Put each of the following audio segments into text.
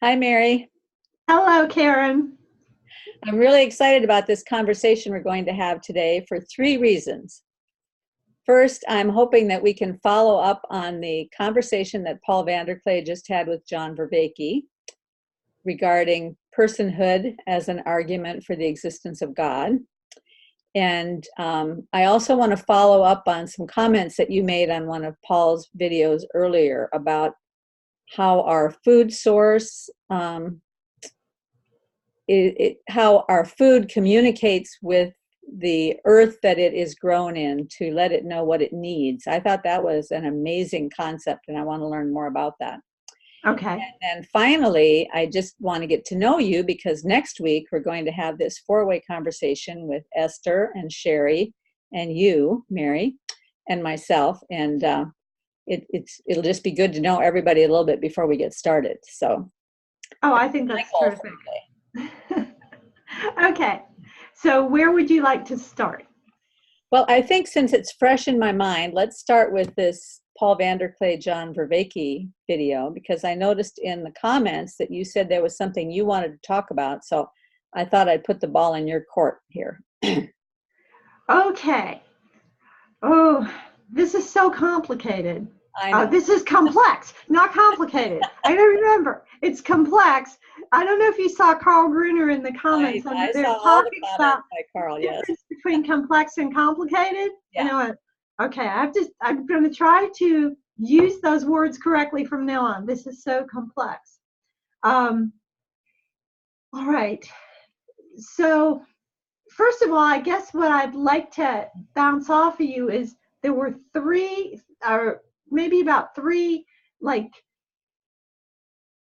Hi, Mary. Hello, Karen. I'm really excited about this conversation we're going to have today for three reasons. First, I'm hoping that we can follow up on the conversation that Paul Vanderklay just had with John Vervaeke regarding personhood as an argument for the existence of God. And I also want to follow up on some comments that you made on one of Paul's videos earlier about how our food source how our food communicates with the earth that it is grown in to let it know what it needs. I thought that was an amazing concept, and I want to learn more about that. Okay. And finally, I just want to get to know you because next week we're going to have this four-way conversation with Esther and Sherry and you, Mary, and myself. And it'll just be good to know everybody a little bit before we get started. So, Oh, I think that's terrific. Okay. So where would you like to start? Well, I think since it's fresh in my mind, let's start with this Paul Vanderklay, John Vervaeke video, because I noticed in the comments that you said there was something you wanted to talk about. So I thought I'd put the ball in your court here. Okay. Oh, this is so complicated. I know. This is complex, not complicated. I don't remember. It's complex. I don't know if you saw Carl Gruner in the comments. I They're saw all the talking about comments by Carl, the yes. difference between complex and complicated. Yeah. And I went, okay, I'm going to try to use those words correctly from now on. This is so complex. All right. So first of all, I guess what I'd like to bounce off of you is there were three, or maybe about three, like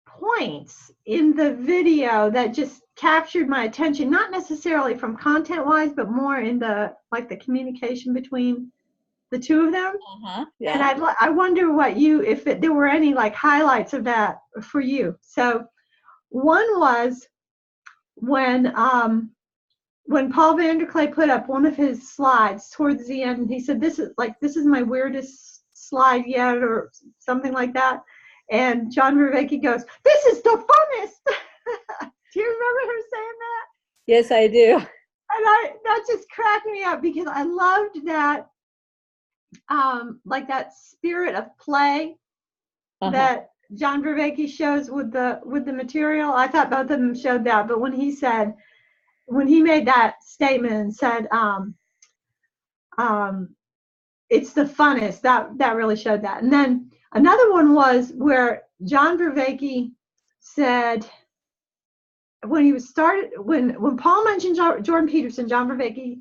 points in the video that just captured my attention, not necessarily from content wise, but more in the communication between the two of them. Yeah. And I wonder what there were any like highlights of that for you. So one was when Paul Vanderklay put up one of his slides towards the end, and he said, this is my weirdest slide yet, or something like that. And John Vervaeke goes, this is the funnest. Do you remember him saying that? Yes, I do. And that just cracked me up because I loved that, like that spirit of play that John Vervaeke shows with the material. I thought both of them showed that, but when he made that statement and said, it's the funnest, that really showed that. And then another one was where John Vervaeke said, when Paul mentioned Jordan Peterson, John Vervaeke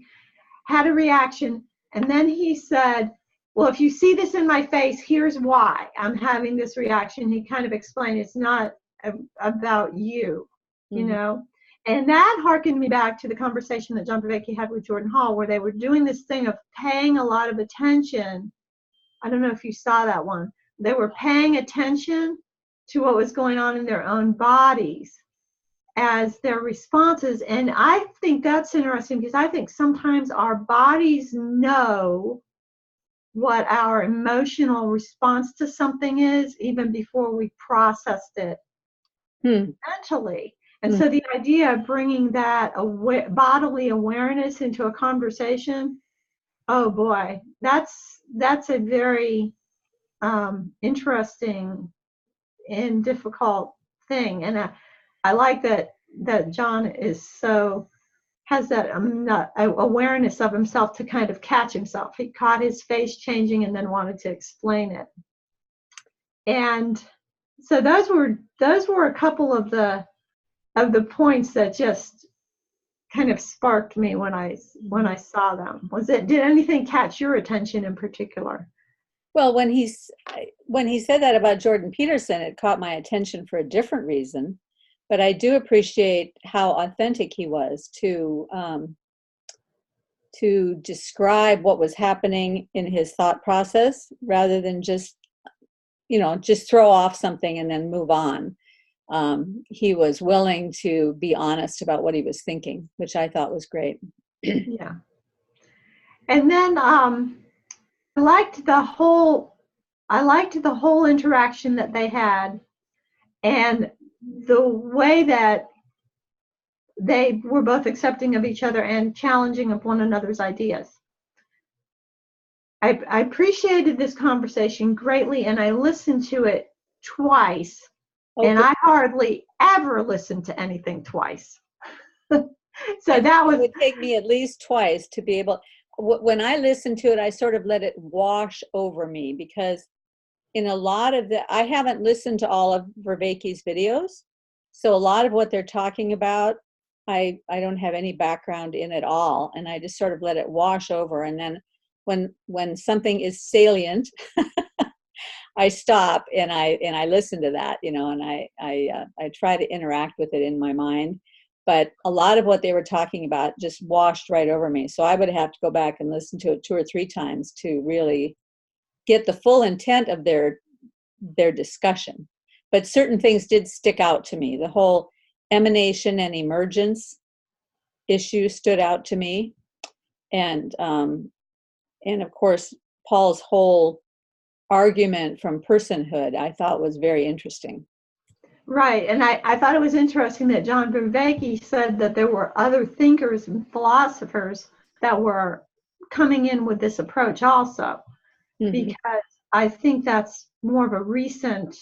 had a reaction, and then he said, well, if you see this in my face, here's why I'm having this reaction. He kind of explained it's not about you, you know. And that harkened me back to the conversation that John Vervaeke had with Jordan Hall, where they were doing this thing of paying a lot of attention. I don't know if you saw that one. They were paying attention to what was going on in their own bodies as their responses. And I think that's interesting because I think sometimes our bodies know what our emotional response to something is even before we processed it mentally. And so the idea of bringing that bodily awareness into a conversation, oh boy, that's a very interesting and difficult thing. And I like that John has that awareness of himself to kind of catch himself. He caught his face changing and then wanted to explain it. And so those were a couple of the points that just kind of sparked me when I saw them. Did anything catch your attention in particular? Well, when he said that about Jordan Peterson, it caught my attention for a different reason. But I do appreciate how authentic he was to describe what was happening in his thought process rather than just throw off something and then move on. He was willing to be honest about what he was thinking, which I thought was great. Yeah. And then I liked the whole interaction that they had, and the way that they were both accepting of each other and challenging of one another's ideas. I appreciated this conversation greatly, and I listened to it twice, and I hardly ever listen to anything twice. So that was. It would take me at least twice to be able, when I listen to it, I sort of let it wash over me, because in a lot of I haven't listened to all of Vervaeke's videos. So a lot of what they're talking about, I don't have any background in at all. And I just sort of let it wash over. And then when something is salient, I stop and I listen to that, and I try to interact with it in my mind. But a lot of what they were talking about just washed right over me. So I would have to go back and listen to it 2 or 3 times to really get the full intent of their discussion. But certain things did stick out to me. The whole emanation and emergence issue stood out to me. And of course, Paul's whole argument from personhood, I thought was very interesting. Right, and I thought it was interesting that John Vervaeke said that there were other thinkers and philosophers that were coming in with this approach also, because I think that's more of a recent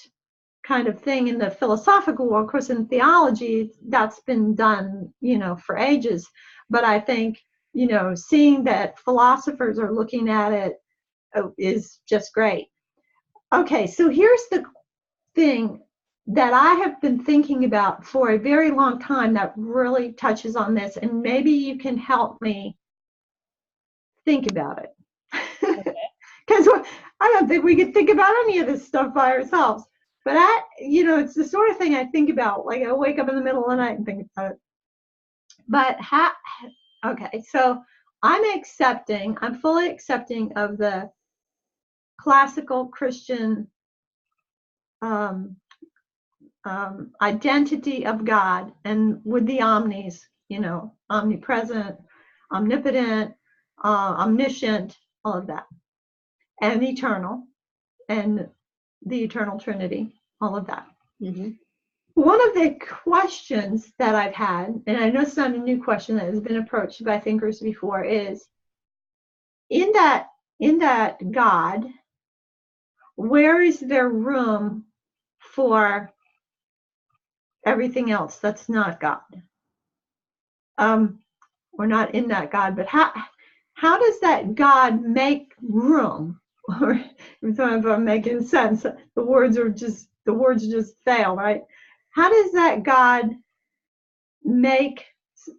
kind of thing in the philosophical world. Of course, in theology, that's been done, for ages. But I think, seeing that philosophers are looking at it is just great. Okay, so here's the thing that I have been thinking about for a very long time that really touches on this, and maybe you can help me think about it. Because I don't think we could think about any of this stuff by ourselves. But it's the sort of thing I think about. Like, I wake up in the middle of the night and think about it. But okay, so I'm fully accepting of the classical Christian identity of God, and with the omnis, omnipresent, omnipotent, omniscient, all of that, and eternal, and the eternal Trinity, all of that. One of the questions that I've had, and I know it's not a new question that has been approached by thinkers before, is in that God, where is there room for everything else that's not God? We're not in that God, but how does that God make room? Or if I'm making sense, the words just fail, right? How does that God make?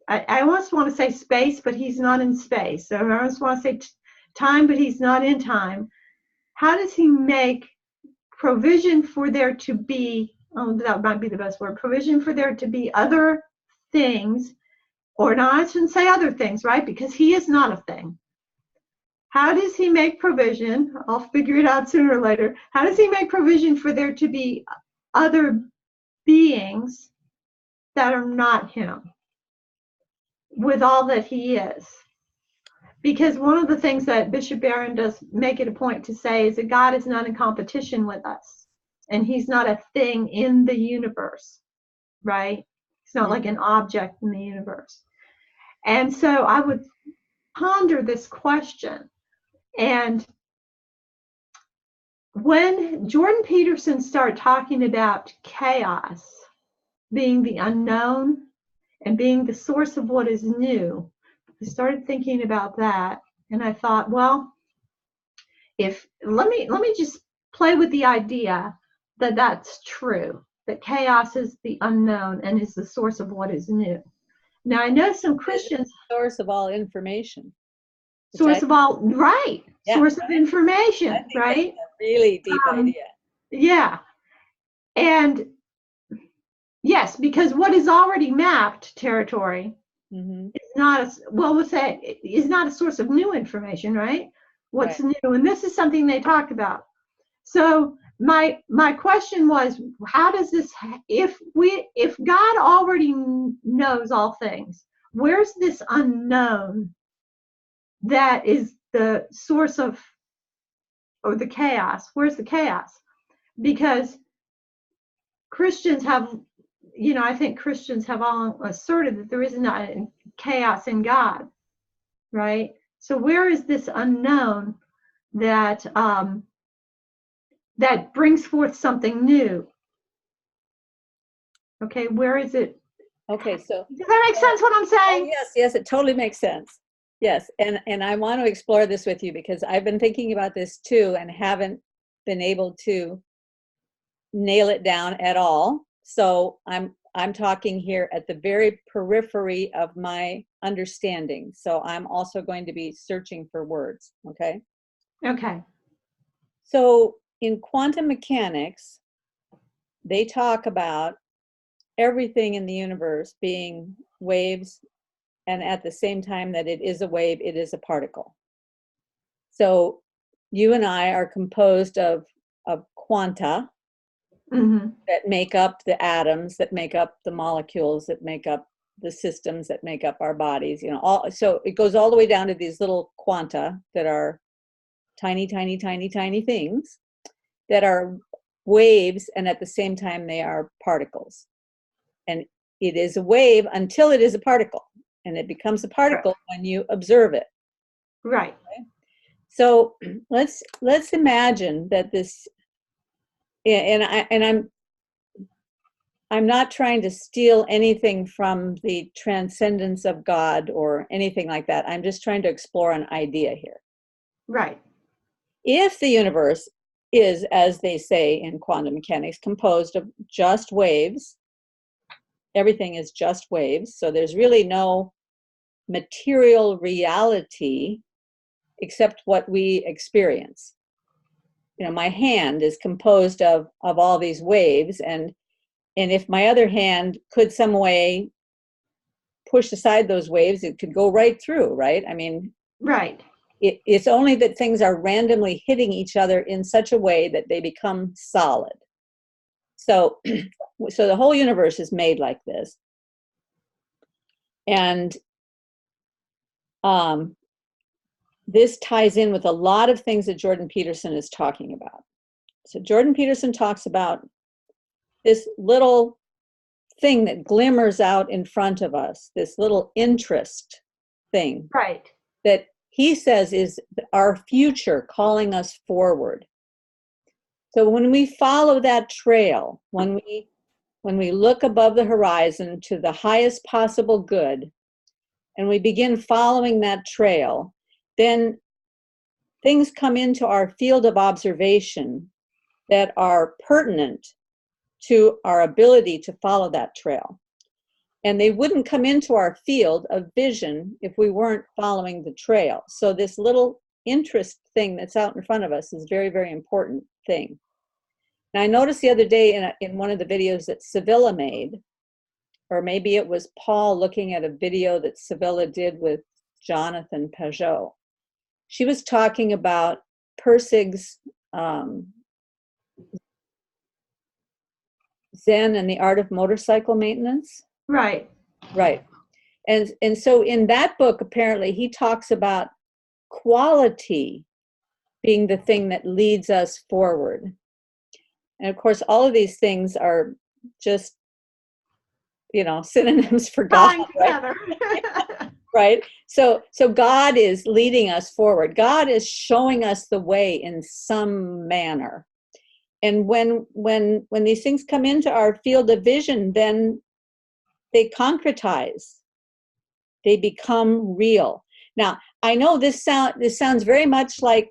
I almost want to say space, but he's not in space. So I almost want to say time, but he's not in time. How does he make provision for there to be? Oh, that might be the best word. Provision for there to be other things. Or no, I shouldn't say other things, right? Because he is not a thing. How does he make provision? I'll figure it out sooner or later. How does he make provision for there to be other beings that are not him, with all that he is? Because one of the things that Bishop Barron does make it a point to say is that God is not in competition with us, and he's not a thing in the universe, right? It's not like an object in the universe. And so I would ponder this question. And when Jordan Peterson started talking about chaos being the unknown and being the source of what is new, I started thinking about that. And I thought, well, let me just play with the idea that that's true, that chaos is the unknown and is the source of what is new. Now, I know some Christians. Source of all information. Source of all, right. Yeah, source of information, right? That's a really deep idea. Yeah. And yes, because what is already mapped territory is not, is not a source of new information, right? What's new? And this is something they talk about. So my question was, how does this, if God already knows all things, where's this unknown that is the source of, or the chaos? Where's the chaos? Because Christians have I think Christians have all asserted that there is not chaos in God, right? So where is this unknown that that brings forth something new? Okay, where is it? Okay, so Does that make sense what I'm saying? yes, it totally makes sense. Yes, and I want to explore this with you because I've been thinking about this too and haven't been able to nail it down at all. So I'm talking here at the very periphery of my understanding. So I'm also going to be searching for words, okay? Okay. So in quantum mechanics, they talk about everything in the universe being waves, and at the same time that it is a wave, it is a particle. So you and I are composed of quanta that make up the atoms, that make up the molecules, that make up the systems, that make up our bodies. So it goes all the way down to these little quanta that are tiny, tiny, tiny, tiny things that are waves, and at the same time they are particles. And it is a wave until it is a particle, and it becomes a particle when you observe it. Right. Okay? So let's imagine that this, and I'm not trying to steal anything from the transcendence of God or anything like that. I'm just trying to explore an idea here. Right. If the universe is, as they say in quantum mechanics, composed of just waves, everything is just waves, so there's really no material reality except what we experience. My hand is composed of all these waves, and if my other hand could some way push aside those waves, it could go right through, right? I mean, right. It's only that things are randomly hitting each other in such a way that they become solid. So the whole universe is made like this. And this ties in with a lot of things that Jordan Peterson is talking about. So Jordan Peterson talks about this little thing that glimmers out in front of us, this little interest thing. Right. That he says is our future calling us forward. So when we follow that trail, when we look above the horizon to the highest possible good, and we begin following that trail, then things come into our field of observation that are pertinent to our ability to follow that trail. And they wouldn't come into our field of vision if we weren't following the trail. So this little interest thing that's out in front of us is a very, very important thing. Now, I noticed the other day in one of the videos that Sevilla made, or maybe it was Paul looking at a video that Sevilla did with Jonathan Pajot. She was talking about Persig's Zen and the Art of Motorcycle Maintenance. Right. Right. And so in that book, apparently, he talks about quality being the thing that leads us forward. And of course, all of these things are just, synonyms for God, right? Right? So God is leading us forward. God is showing us the way in some manner. And when these things come into our field of vision, then they concretize. They become real. Now, I know this sounds very much like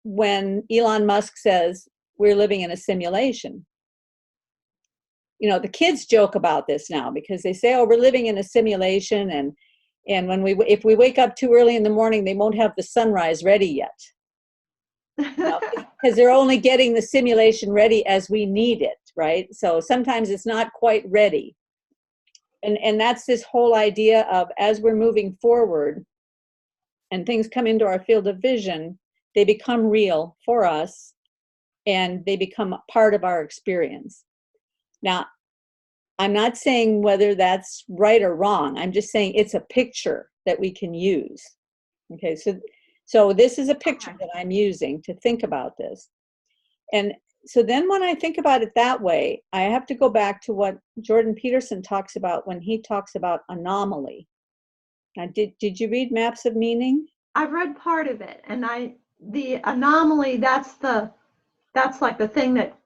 when Elon Musk says we're living in a simulation. The kids joke about this now because they say, "Oh, we're living in a simulation, and if we wake up too early in the morning, they won't have the sunrise ready yet." Because they're only getting the simulation ready as we need it, right? So sometimes it's not quite ready. And that's this whole idea of, as we're moving forward and things come into our field of vision, they become real for us and they become part of our experience. Now, I'm not saying whether that's right or wrong. I'm just saying it's a picture that we can use. Okay, so this is a picture that I'm using to think about this. And so then when I think about it that way, I have to go back to what Jordan Peterson talks about when he talks about anomaly. Now, did you read Maps of Meaning? I've read part of it, and the anomaly, that's like the thing that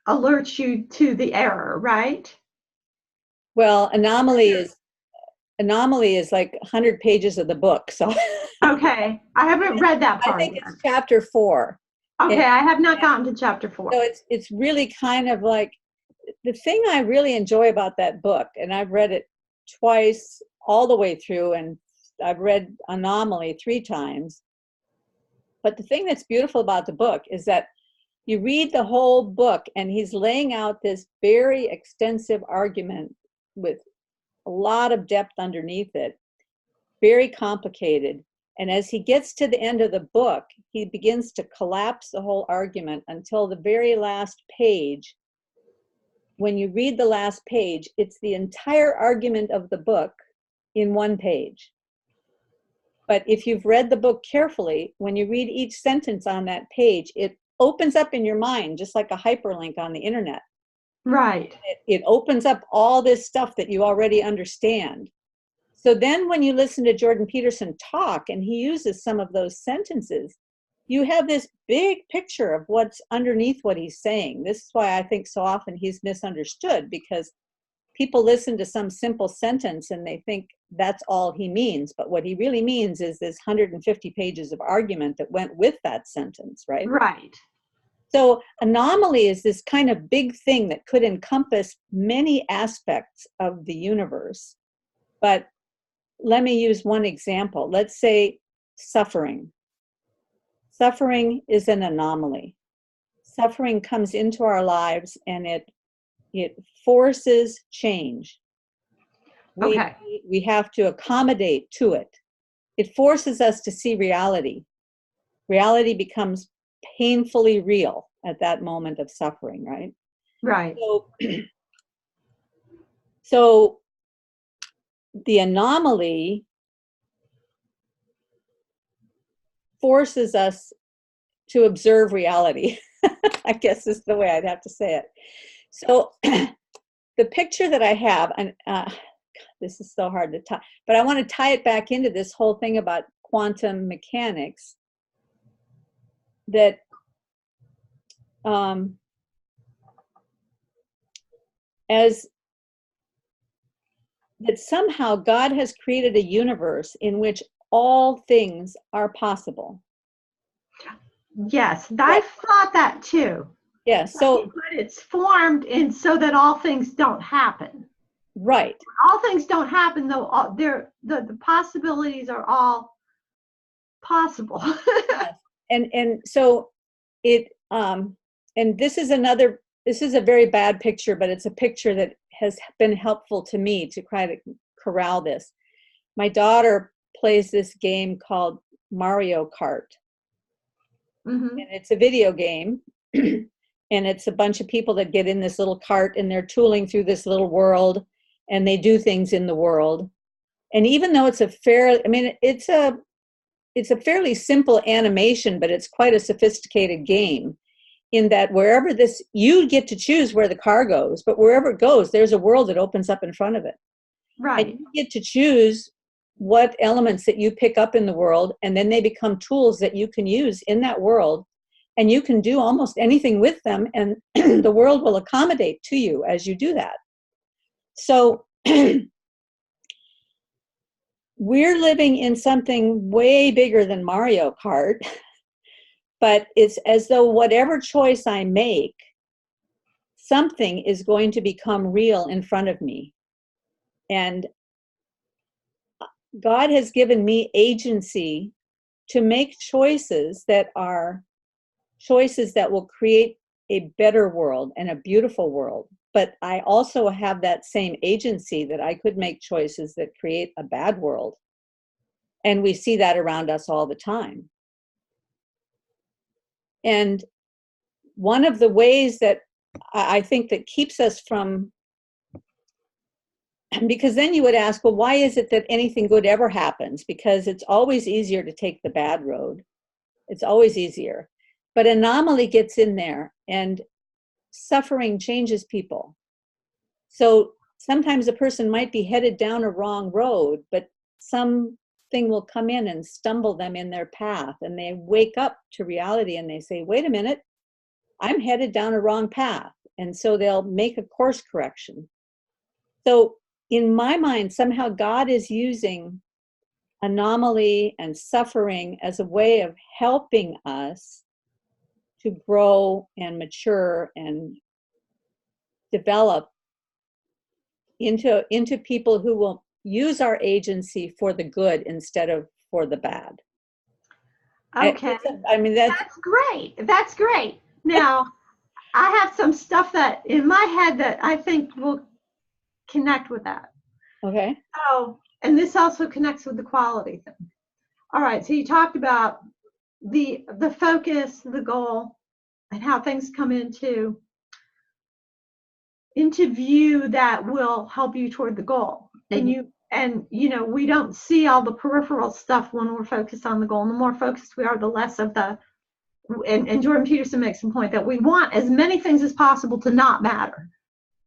alerts you to the error, right? Well, anomaly is like 100 pages of the book. So Okay, I haven't read that I part think yet. it's chapter 4. Okay, And I have not gotten to chapter 4. so it's really kind of like the thing I really enjoy about that book, and I've read it twice all the way through, and I've read Anomaly 3 times. But the thing that's beautiful about the book is that you read the whole book, and he's laying out this very extensive argument with a lot of depth underneath it, very complicated. And as he gets to the end of the book, he begins to collapse the whole argument until the very last page. When you read the last page, it's the entire argument of the book in one page. But if you've read the book carefully, when you read each sentence on that page, it opens up in your mind, just like a hyperlink on the internet. Right. It opens up all this stuff that you already understand. So then when you listen to Jordan Peterson talk, and he uses some of those sentences, you have this big picture of what's underneath what he's saying. This is why I think so often he's misunderstood, because people listen to some simple sentence and they think that's all he means. But what he really means is this 150 pages of argument that went with that sentence, right? Right. So anomaly is this kind of big thing that could encompass many aspects of the universe. But let me use one example. Let's say suffering. Suffering is an anomaly. Suffering comes into our lives and it forces change. We have to accommodate to it. It forces us to see reality. Reality becomes painfully real at that moment of suffering, right? Right. So the anomaly forces us to observe reality, I guess is the way I'd have to say it. So the picture that I have, and this is so hard to tie, but I want to tie it back into this whole thing about quantum mechanics, that that somehow God has created a universe in which all things are possible. Yes, I thought that too. Yeah, so but it's formed in so that all things don't happen. Right. All things don't happen, though. The possibilities are all possible. Yes. And so it and this is a very bad picture, but it's a picture that has been helpful to me to try to corral this. My daughter plays this game called Mario Kart. Mm-hmm. And it's a video game. And it's a bunch of people that get in this little cart and they're tooling through this little world and they do things in the world. And even though it's it's a fairly simple animation, but it's quite a sophisticated game in that you get to choose where the car goes, but wherever it goes, there's a world that opens up in front of it. Right. And you get to choose what elements that you pick up in the world, and then they become tools that you can use in that world. And you can do almost anything with them, and the world will accommodate to you as you do that. So we're living in something way bigger than Mario Kart, but it's as though whatever choice I make, something is going to become real in front of me. And God has given me agency to make choices that are choices that will create a better world and a beautiful world. But I also have that same agency that I could make choices that create a bad world. And we see that around us all the time. And one of the ways that I think that keeps us from, because then you would ask, well, why is it that anything good ever happens? Because it's always easier to take the bad road. It's always easier. But anomaly gets in there, and suffering changes people. So sometimes a person might be headed down a wrong road, but something will come in and stumble them in their path, and they wake up to reality and they say, wait a minute, I'm headed down a wrong path. And so they'll make a course correction. So in my mind, somehow God is using anomaly and suffering as a way of helping us to grow and mature and develop into people who will use our agency for the good instead of for the bad. Okay. I mean, that's great. That's great. Now, I have some stuff that in my head that I think will connect with that. Okay. Oh, and this also connects with the quality thing. All right. So you talked about the focus, the goal, and how things come into view that will help you toward the goal. Mm-hmm. And you know, we don't see all the peripheral stuff when we're focused on the goal. And the more focused we are, the less of the, and Jordan Peterson makes a point that we want as many things as possible to not matter,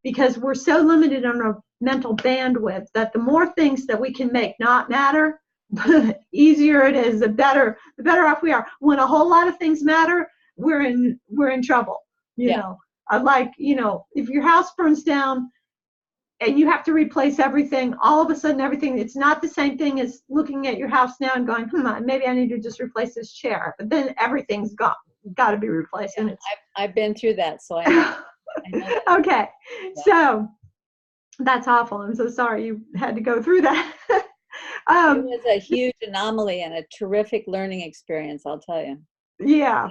because we're so limited on our mental bandwidth that the more things that we can make not matter, the easier it is, the better off we are. When a whole lot of things matter, we're in trouble. You know, like, you know, if your house burns down and you have to replace everything, all of a sudden everything, it's not the same thing as looking at your house now and going, maybe I need to just replace this chair. But then everything's got to be replaced. Yeah, and it's I've been through that, so I know. I know that. Okay, yeah. So that's awful. I'm so sorry you had to go through that. It was a huge anomaly and a terrific learning experience, I'll tell you. Yeah.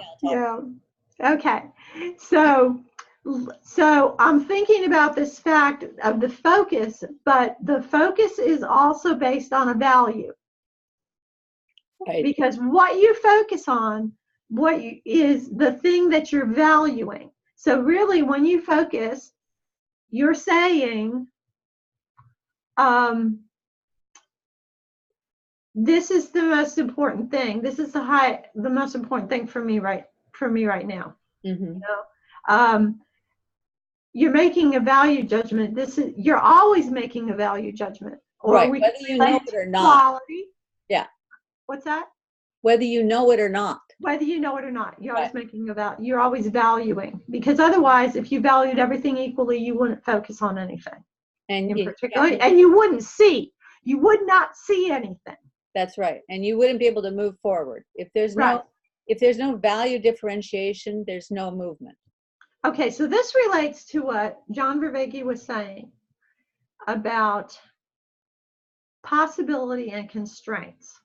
Okay. So I'm thinking about this fact of the focus, but the focus is also based on a value. Right. Because what you focus on, is the thing that you're valuing. So really, when you focus, you're saying, this is the most important thing. This is the most important thing for me right now. Mm-hmm. You know, you're making a value judgment. You're always making a value judgment, or right. Whether you know it or not. Quality. Yeah. What's that? Whether you know it or not. Whether you know it or not, you're always making you're always valuing, because otherwise, if you valued everything equally, you wouldn't focus on anything in particular, and you would not see anything. That's right. And you wouldn't be able to move forward. If there's no value differentiation, there's no movement. Okay, so this relates to what John Vervaeke was saying about possibility and constraints.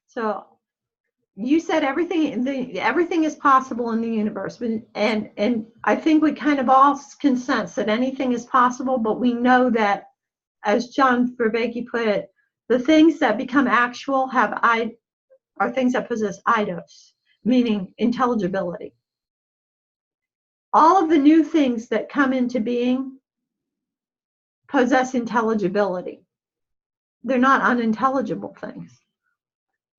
So you said everything is possible in the universe, and I think we kind of all can sense that anything is possible, but we know that, as John Vervaeke put it, the things that become actual are things that possess eidos, meaning intelligibility. All of the new things that come into being possess intelligibility. They're not unintelligible things.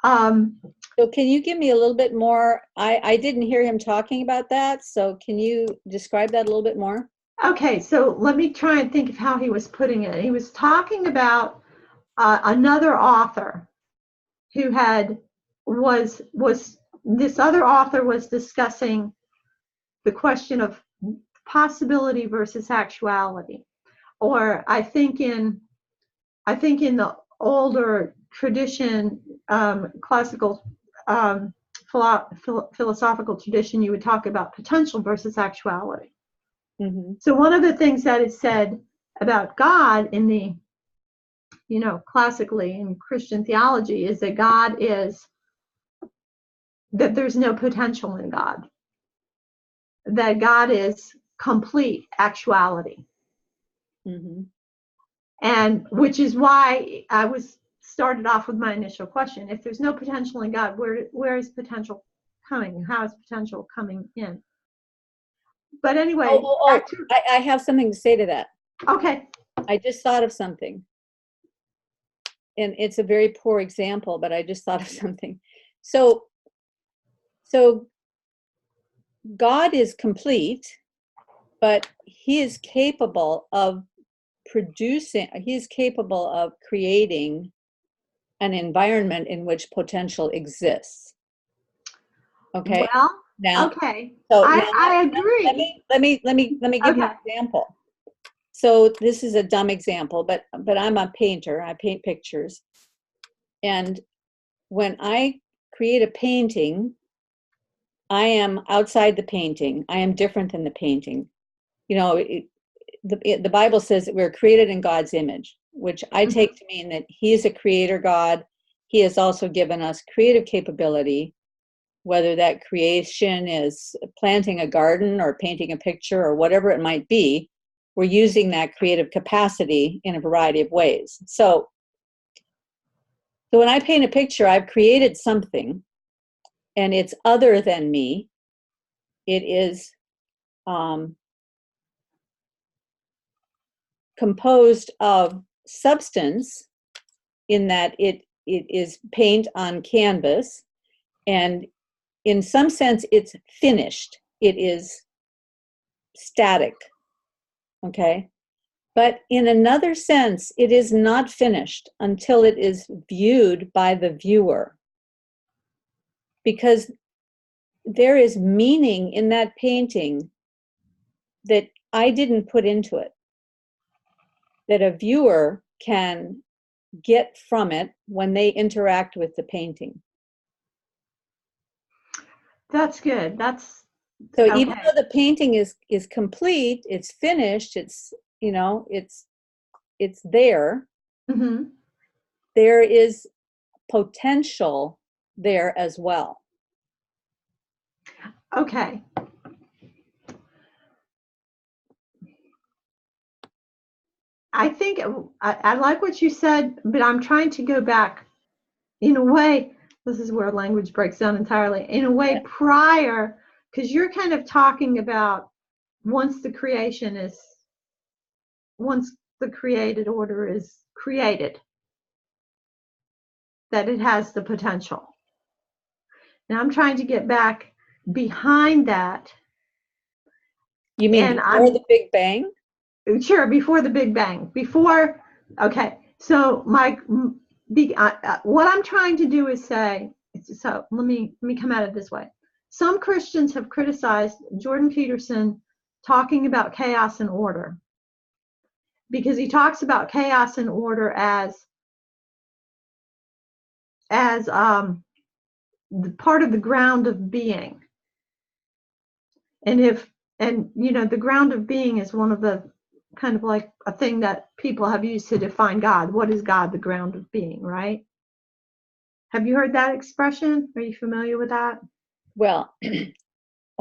So can you give me a little bit more? I didn't hear him talking about that, so can you describe that a little bit more? Okay, so let me try and think of how he was putting it. He was talking about another author who this other author was discussing the question of possibility versus actuality. Or I think in the older tradition, classical philosophical tradition, you would talk about potential versus actuality. Mm-hmm. So one of the things that is said about God in the, classically in Christian theology, is that there's no potential in God. That God is complete actuality. Mm-hmm. And which is why I started off with my initial question. If there's no potential in God, where is potential coming? How is potential coming in? But anyway. I have something to say to that. Okay. I just thought of something. And it's a very poor example, but I just thought of something. So God is complete, but he is capable of creating an environment in which potential exists. Okay. Well, Now, okay. so now I agree. let me give you Okay. an example. So this is a dumb example, but I'm a painter. I paint pictures. And when I create a painting, I am outside the painting. I am different than the painting. You know, the Bible says that we're created in God's image, which I take to mean that he is a creator God. He has also given us creative capability, whether that creation is planting a garden or painting a picture or whatever it might be. We're using that creative capacity in a variety of ways. So when I paint a picture, I've created something, and it's other than me. It is composed of substance, in that it is paint on canvas, and in some sense it's finished. It is static, okay? But in another sense, it is not finished until it is viewed by the viewer, because there is meaning in that painting that I didn't put into it, that a viewer can get from it when they interact with the painting. That's good. That's So okay. even though the painting is complete, it's finished, it's, you know, it's there, Mm-hmm. there is potential there as well. Okay. I think I like what you said, but I'm trying to go back in a way. This is where language breaks down entirely. In a way, prior, because you're kind of talking about once the created order is created, that it has the potential. Now I'm trying to get back behind that. You mean And before the Big Bang? Sure, before the Big Bang. Okay. So what I'm trying to do is say, so let me come at it this way. Some Christians have criticized Jordan Peterson talking about chaos and order, because he talks about chaos and order as the part of the ground of being. And the ground of being is one of the kind of like a thing that people have used to define God. What is God? The ground of being, right? Have you heard that expression? Are you familiar with that? Well,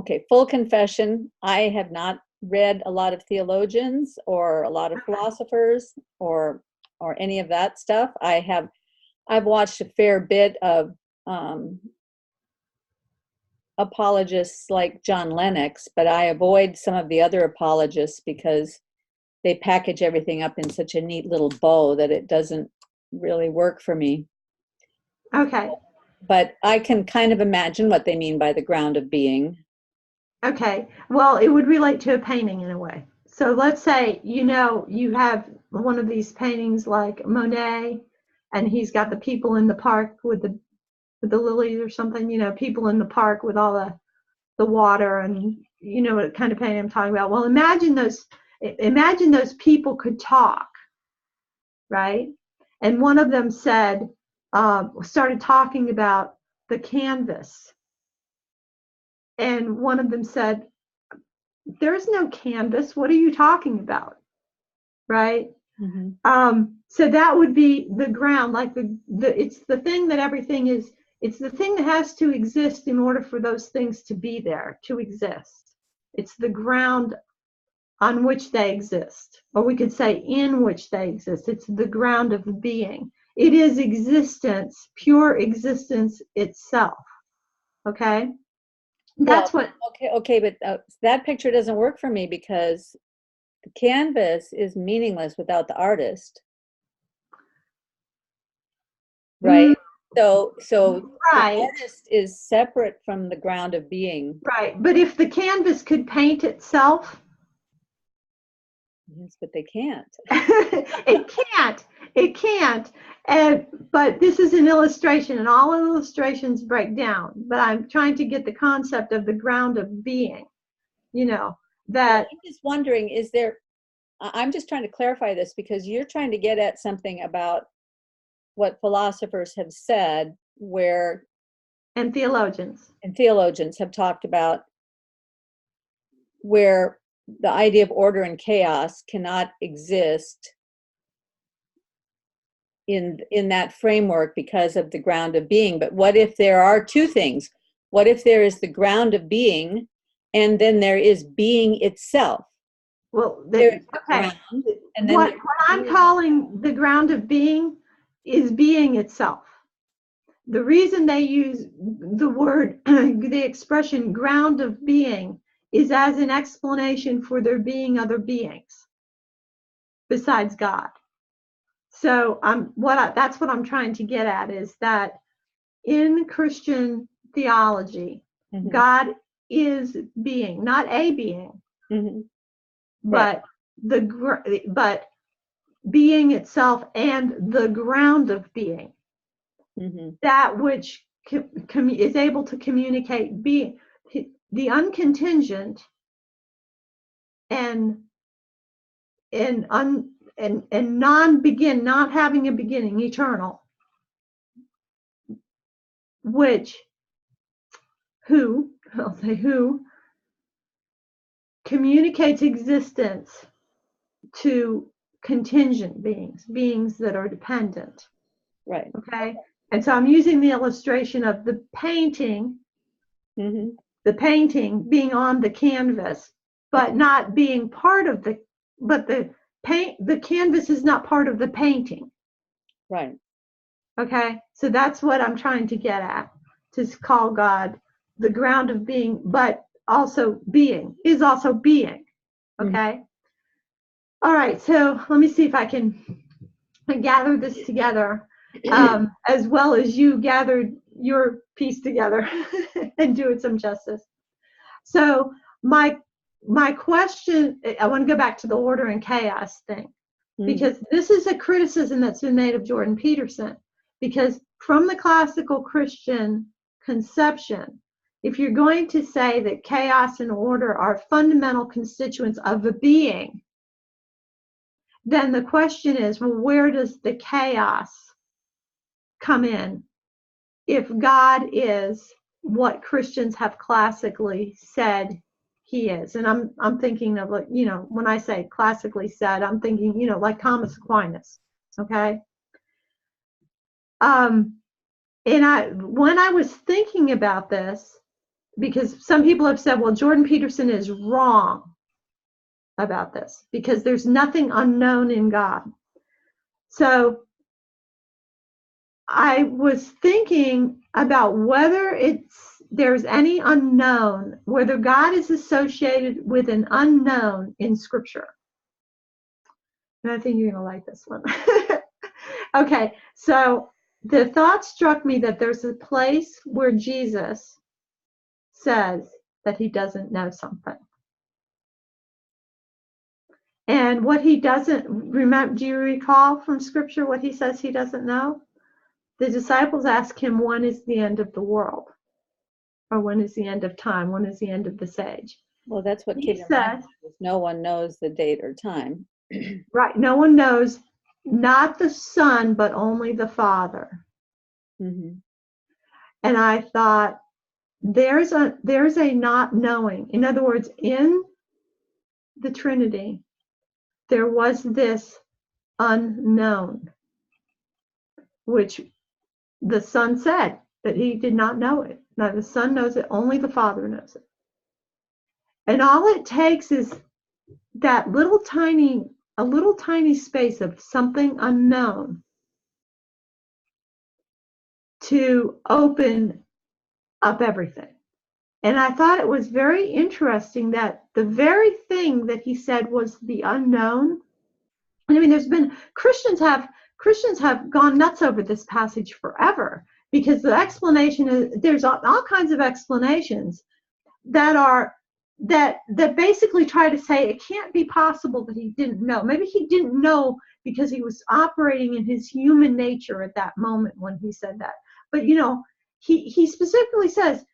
okay, full confession, I have not read a lot of theologians or a lot of philosophers or any of that stuff. I've watched a fair bit of apologists like John Lennox, but I avoid some of the other apologists because they package everything up in such a neat little bow that it doesn't really work for me. Okay. But I can kind of imagine what they mean by the ground of being. Okay. Well, it would relate to a painting in a way. So let's say, you have one of these paintings like Monet, and he's got the people in the park with the lilies or something, people in the park with all the water, and you know what kind of painting I'm talking about. Well, imagine those people could talk, right? And one of them started talking about the canvas, and one of them said, "There's no canvas. What are you talking about?" Right? Mm-hmm. So that would be the ground, like it's the thing that everything is. It's the thing that has to exist in order for those things to be there, to exist. It's the ground on which they exist, or we could say in which they exist. It's the ground of being. It is existence, pure existence itself. Okay? That's Well, what. okay, but that picture doesn't work for me because the canvas is meaningless without the artist, right? So the Right. artist is separate from the ground of being. Right. But if the canvas could paint itself, Yes, but they can't. It can't. But this is an illustration, and all illustrations break down. But I'm trying to get the concept of the ground of being, that. I'm just wondering, I'm just trying to clarify this because you're trying to get at something about what philosophers have said And theologians have talked about, where the idea of order and chaos cannot exist in that framework because of the ground of being. But what if there are two things? What if there is the ground of being, and then there is being itself? Well, okay. And then what I'm calling the ground of being is being itself. The reason they use the word, the expression ground of being, is as an explanation for there being other beings besides God. So that's what I'm trying to get at, is that in Christian theology, mm-hmm. God is being, not a being, mm-hmm. but but being itself and the ground of being, mm-hmm. that which is able to communicate being, the uncontingent and non-begin, not having a beginning, eternal, who communicates existence to contingent beings that are dependent. Right. Okay. And so I'm using the illustration of the painting, mm-hmm. the painting being on the canvas, but not being part of the canvas is not part of the painting. Right. Okay. So that's what I'm trying to get at, to call God the ground of being, but also being is also being. Okay. Mm-hmm. All right. So let me see if I can gather this together, as well as you gathered your piece together and do it some justice. So my question, I want to go back to the order and chaos thing, because this is a criticism that's been made of Jordan Peterson, because from the classical Christian conception, if you're going to say that chaos and order are fundamental constituents of a being, then the question is, well, where does the chaos come in if God is what Christians have classically said he is? And I'm thinking of, when I say classically said, I'm thinking, like Thomas Aquinas, okay? And when I was thinking about this, because some people have said, well, Jordan Peterson is wrong about this because there's nothing unknown in God. So I was thinking about whether there's any unknown, whether God is associated with an unknown in Scripture. And I think you're going to like this one. Okay, so the thought struck me that there's a place where Jesus says that he doesn't know something. And what he doesn't remember, do you recall from Scripture what he says he doesn't know? The disciples ask him, when is the end of the world? Or when is the end of time? When is the end of this age? Well, that's what he says. No one knows the date or time. Right. No one knows, not the Son, but only the Father. Mm-hmm. And I thought, there's a not knowing. In other words, in the Trinity, there was this unknown, which the Son said that he did not know it. Now the Son knows it, only the Father knows it. And all it takes is that a little tiny space of something unknown to open up everything. And I thought it was very interesting that the very thing that he said was the unknown. I mean, there's been Christians have gone nuts over this passage forever, because the explanation is, there's all kinds of explanations that are that basically try to say it can't be possible that he didn't know. Maybe he didn't know because he was operating in his human nature at that moment when he said that. But he specifically says,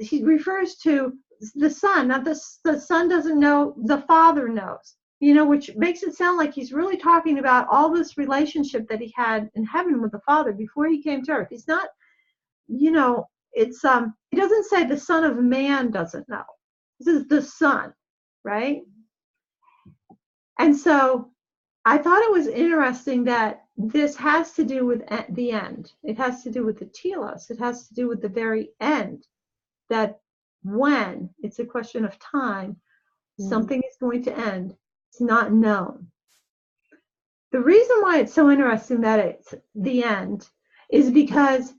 he refers to the son. Not the son doesn't know, the father knows. Which makes it sound like he's really talking about all this relationship that he had in heaven with the Father before he came to earth. He's not, it's he doesn't say the Son of Man doesn't know. This is the Son, right? And so I thought it was interesting that this has to do with the end. It has to do with the telos. It has to do with the very end. That when it's a question of time, something is going to end. It's not known. The reason why it's so interesting that it's the end is because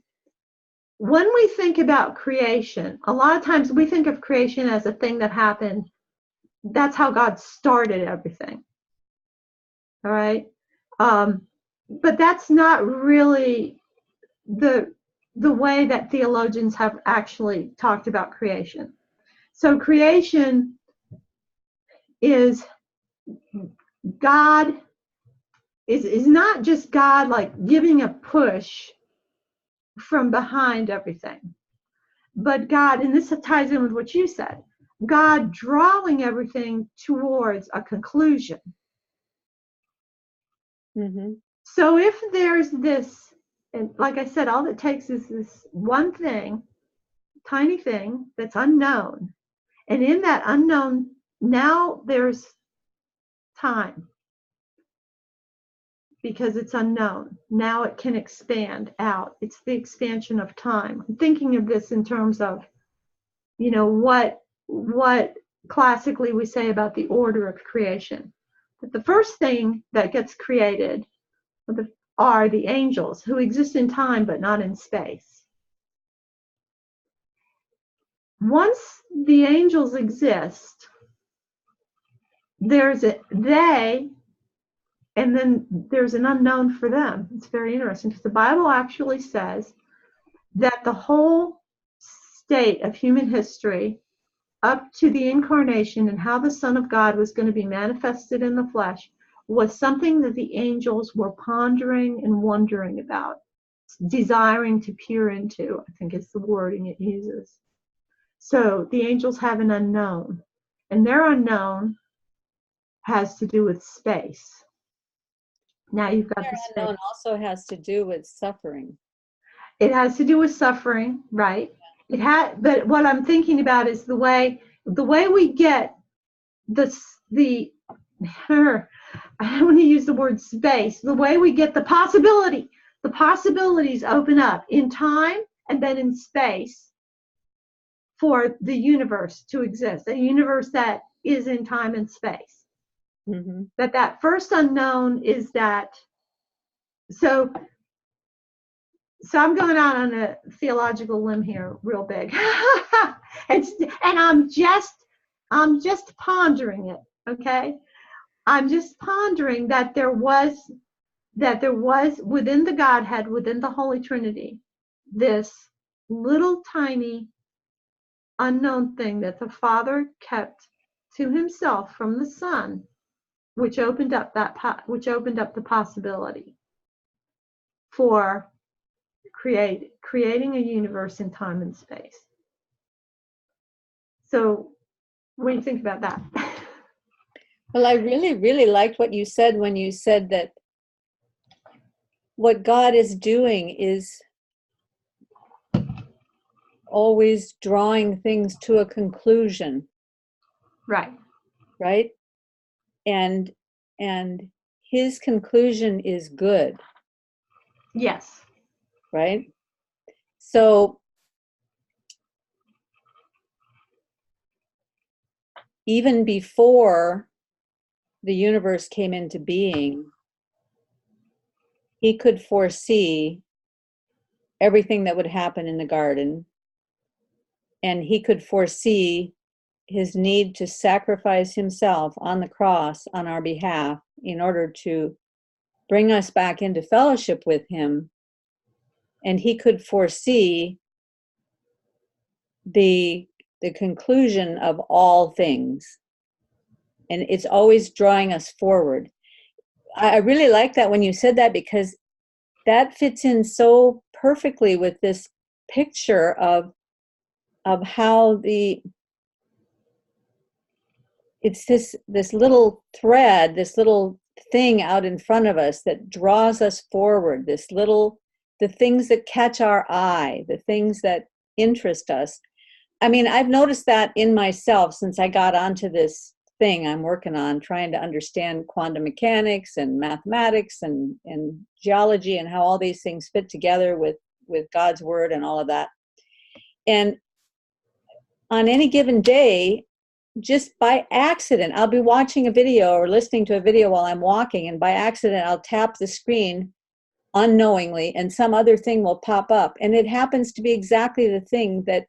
when we think about creation, a lot of times we think of creation as a thing that happened. That's how God started everything. All right. But that's not really the way that theologians have actually talked about creation. So creation is God is not just God like giving a push from behind everything, but God, and this ties in with what you said, God drawing everything towards a conclusion. Mm-hmm. So if there's this, and like I said, all it takes is this one thing, tiny thing that's unknown, and in that unknown, now there's time. Because it's unknown. Now it can expand out. It's the expansion of time. I'm thinking of this in terms of, what classically we say about the order of creation. That the first thing that gets created are the angels, who exist in time but not in space. Once the angels exist, there's and then there's an unknown for them. It's very interesting because the Bible actually says that the whole state of human history up to the incarnation and how the Son of God was going to be manifested in the flesh was something that the angels were pondering and wondering about, desiring to peer into, I think is the wording it uses. So the angels have an unknown, and their unknown has to do with space. Now you've got Their the space. unknown also has to do with suffering. It has to do with suffering, right? But what I'm thinking about is the way we get I don't want to use the word space. The way we get the possibilities open up in time and then in space for the universe to exist, a universe that is in time and space. Mm-hmm. That first unknown is that. So I'm going out on a theological limb here, real big, and I'm just pondering it. Okay, I'm just pondering that there was within the Godhead, within the Holy Trinity, this little tiny unknown thing that the Father kept to himself from the Son, which opened up the possibility for creating a universe in time and space. So what do you think about that? Well, I really, really liked what you said when you said that what God is doing is always drawing things to a conclusion. Right. Right? And his conclusion is good. Yes. Right? So even before the universe came into being, he could foresee everything that would happen in the garden, and he could foresee his need to sacrifice himself on the cross on our behalf in order to bring us back into fellowship with him. And he could foresee the the conclusion of all things. And it's always drawing us forward. I really like that when you said that, because that fits in so perfectly with this picture of how it's this little thread, this little thing out in front of us that draws us forward, the things that catch our eye, the things that interest us. I mean, I've noticed that in myself since I got onto this thing I'm working on, trying to understand quantum mechanics and mathematics and geology and how all these things fit together with God's word and all of that. And on any given day, just by accident, I'll be watching a video or listening to a video while I'm walking, and by accident, I'll tap the screen unknowingly, and some other thing will pop up. And it happens to be exactly the thing that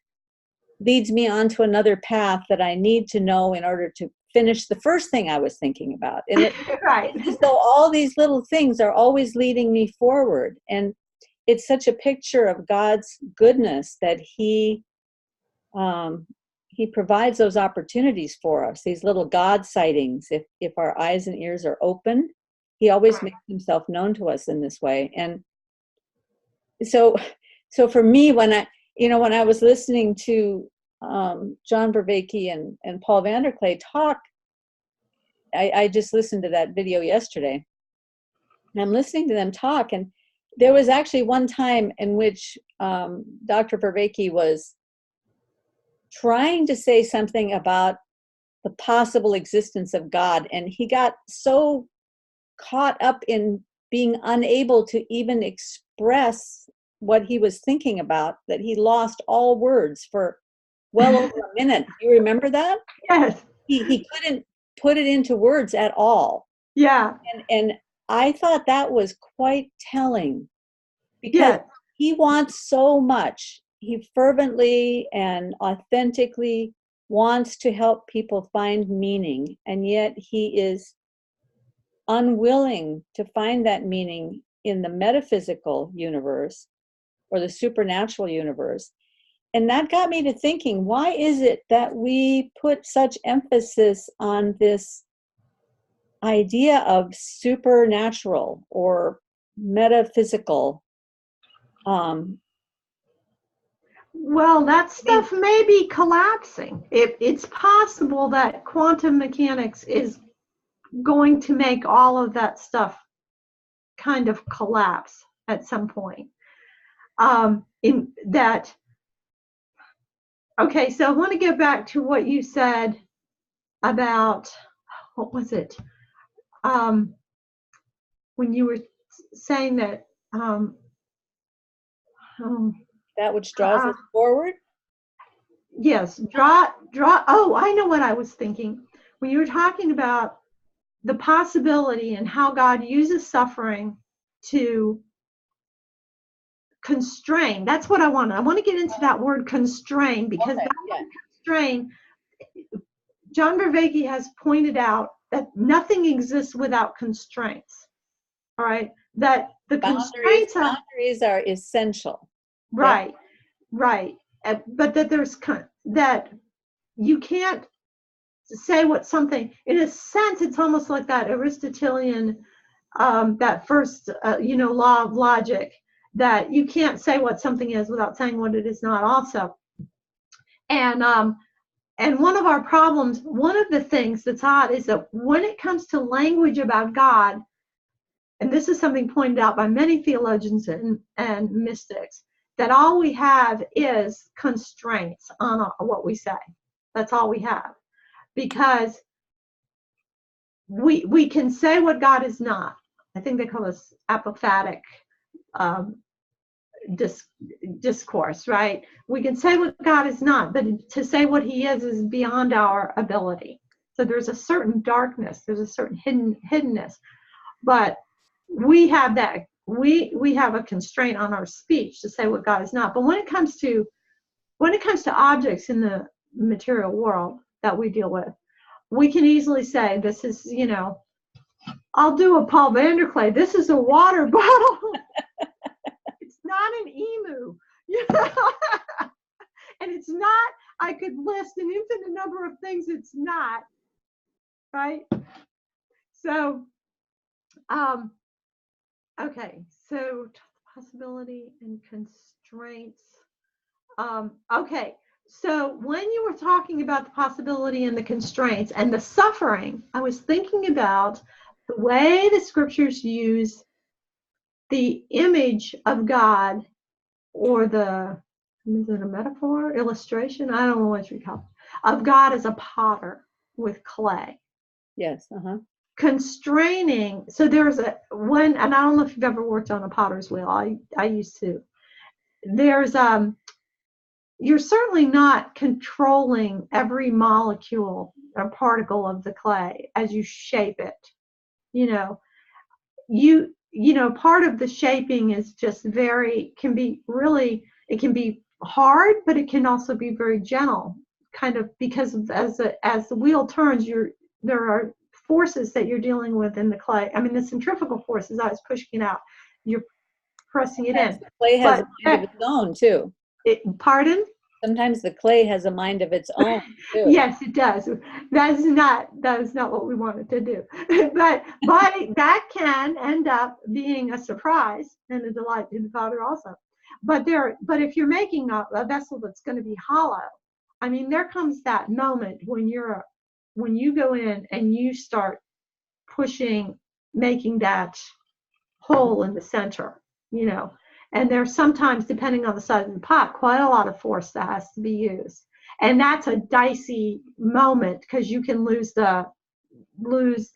leads me onto another path that I need to know in order to finish the first thing I was thinking about. And Right. it's as though all these little things are always leading me forward. And it's such a picture of God's goodness that He provides those opportunities for us, these little God sightings. If our eyes and ears are open, He always makes Himself known to us in this way. And so for me, when I was listening to John Vervaeke and Paul Vanderklay talk, I just listened to that video yesterday. And I'm listening to them talk, and there was actually one time in which Dr. Vervaeke was trying to say something about the possible existence of God, and he got so caught up in being unable to even express what he was thinking about that he lost all words for well over a minute. Do you remember that? Yes. He couldn't put it into words at all. Yeah. And I thought that was quite telling, because Yes. he wants so much. He fervently and authentically wants to help people find meaning, and yet he is unwilling to find that meaning in the metaphysical universe or the supernatural universe. And that got me to thinking, why is it that we put such emphasis on this idea of supernatural or metaphysical? Well, that stuff may be collapsing. It's possible that quantum mechanics is going to make all of that stuff kind of collapse at some point. In that, okay, so I want to get back to what you said about, what was it? When you were saying that, that which draws us forward? Yes, draw. Oh, I know what I was thinking. When you were talking about the possibility and how God uses suffering to constrain. That's what I want. I want to get into that word constrain, because that word constrain, John Vervaeke has pointed out that nothing exists without constraints. All right, that the constraints boundaries are essential. Right, right. But that that you can't say what something, in a sense, it's almost like that Aristotelian, that first, law of logic, that you can't say what something is without saying what it is not also. And one of our problems, one of the things that's odd, is that when it comes to language about God, and this is something pointed out by many theologians and mystics, that all we have is constraints on what we say. That's all we have. Because we can say what God is not. I think they call this apophatic discourse, right? We can say what God is not, but to say what He is beyond our ability. So there's a certain darkness, there's a certain hiddenness, but we have that. We have a constraint on our speech to say what God is not. But when it comes to objects in the material world that we deal with, we can easily say, this is, I'll do a Paul Vanderklay, this is a water bottle. It's not an emu, and it's not I could list an infinite number of things it's not, right? So, okay, so possibility and constraints. Okay, so when you were talking about the possibility and the constraints and the suffering, I was thinking about the way the scriptures use the image of God, or is it a metaphor, illustration? I don't know what you call it, of God as a potter with clay. Yes. Constraining. So there's and I don't know if you've ever worked on a potter's wheel. I used to. There's you're certainly not controlling every molecule or particle of the clay as you shape it. You know, part of the shaping is just it can be hard, but it can also be very gentle, kind of, because as the wheel turns, there are forces that you're dealing with in the clay. I mean, the centrifugal forces, I was pushing it out, you're pressing it in. The clay has a mind of its own too. Pardon? Sometimes the clay has a mind of its own too. Yes, it does. That is not what we wanted to do. but that can end up being a surprise and a delight to the potter also. But if you're making a vessel that's going to be hollow, I mean, there comes that moment when you go in and you start pushing, making that hole in the center, and there's sometimes, depending on the size of the pot, quite a lot of force that has to be used. And that's a dicey moment, because you can lose the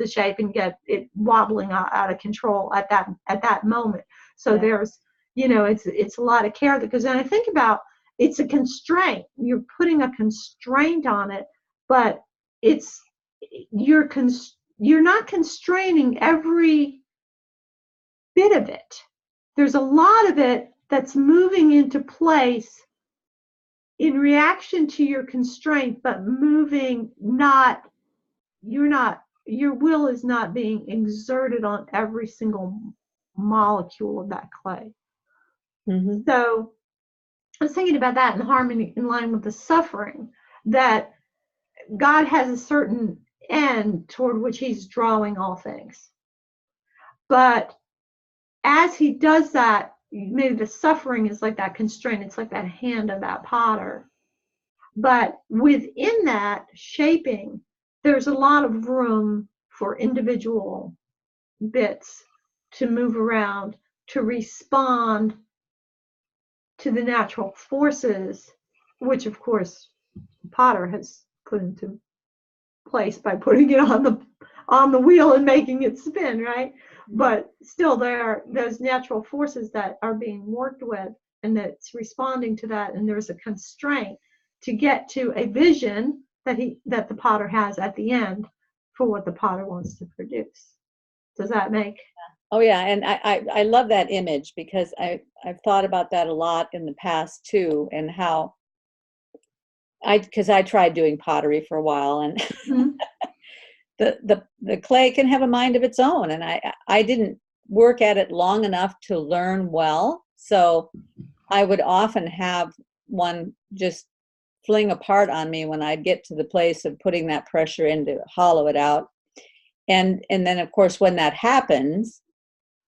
shape and get it wobbling out of control at that moment. So there's, it's a lot of care that goes in. I think about, it's a constraint. You're putting a constraint on it, but you're not constraining every bit of it. There's a lot of it that's moving into place in reaction to your constraint, but your will is not being exerted on every single molecule of that clay. Mm-hmm. So I was thinking about that in harmony, in line with the suffering, that God has a certain end toward which he's drawing all things. But as he does that, maybe the suffering is like that constraint. It's like that hand of that potter. But within that shaping, there's a lot of room for individual bits to move around, to respond to the natural forces, which of course Potter has put into place by putting it on the wheel and making it spin, right? But still, there are those natural forces that are being worked with, and that's responding to that, and there's a constraint to get to a vision that the potter has at the end for what the potter wants to produce. Does that make? Oh yeah, and I love that image, because I've thought about that a lot in the past too, and how because I tried doing pottery for a while, and mm-hmm. the clay can have a mind of its own, and I didn't work at it long enough to learn well, so I would often have one just fling apart on me when I'd get to the place of putting that pressure in to hollow it out. And then of course when that happens,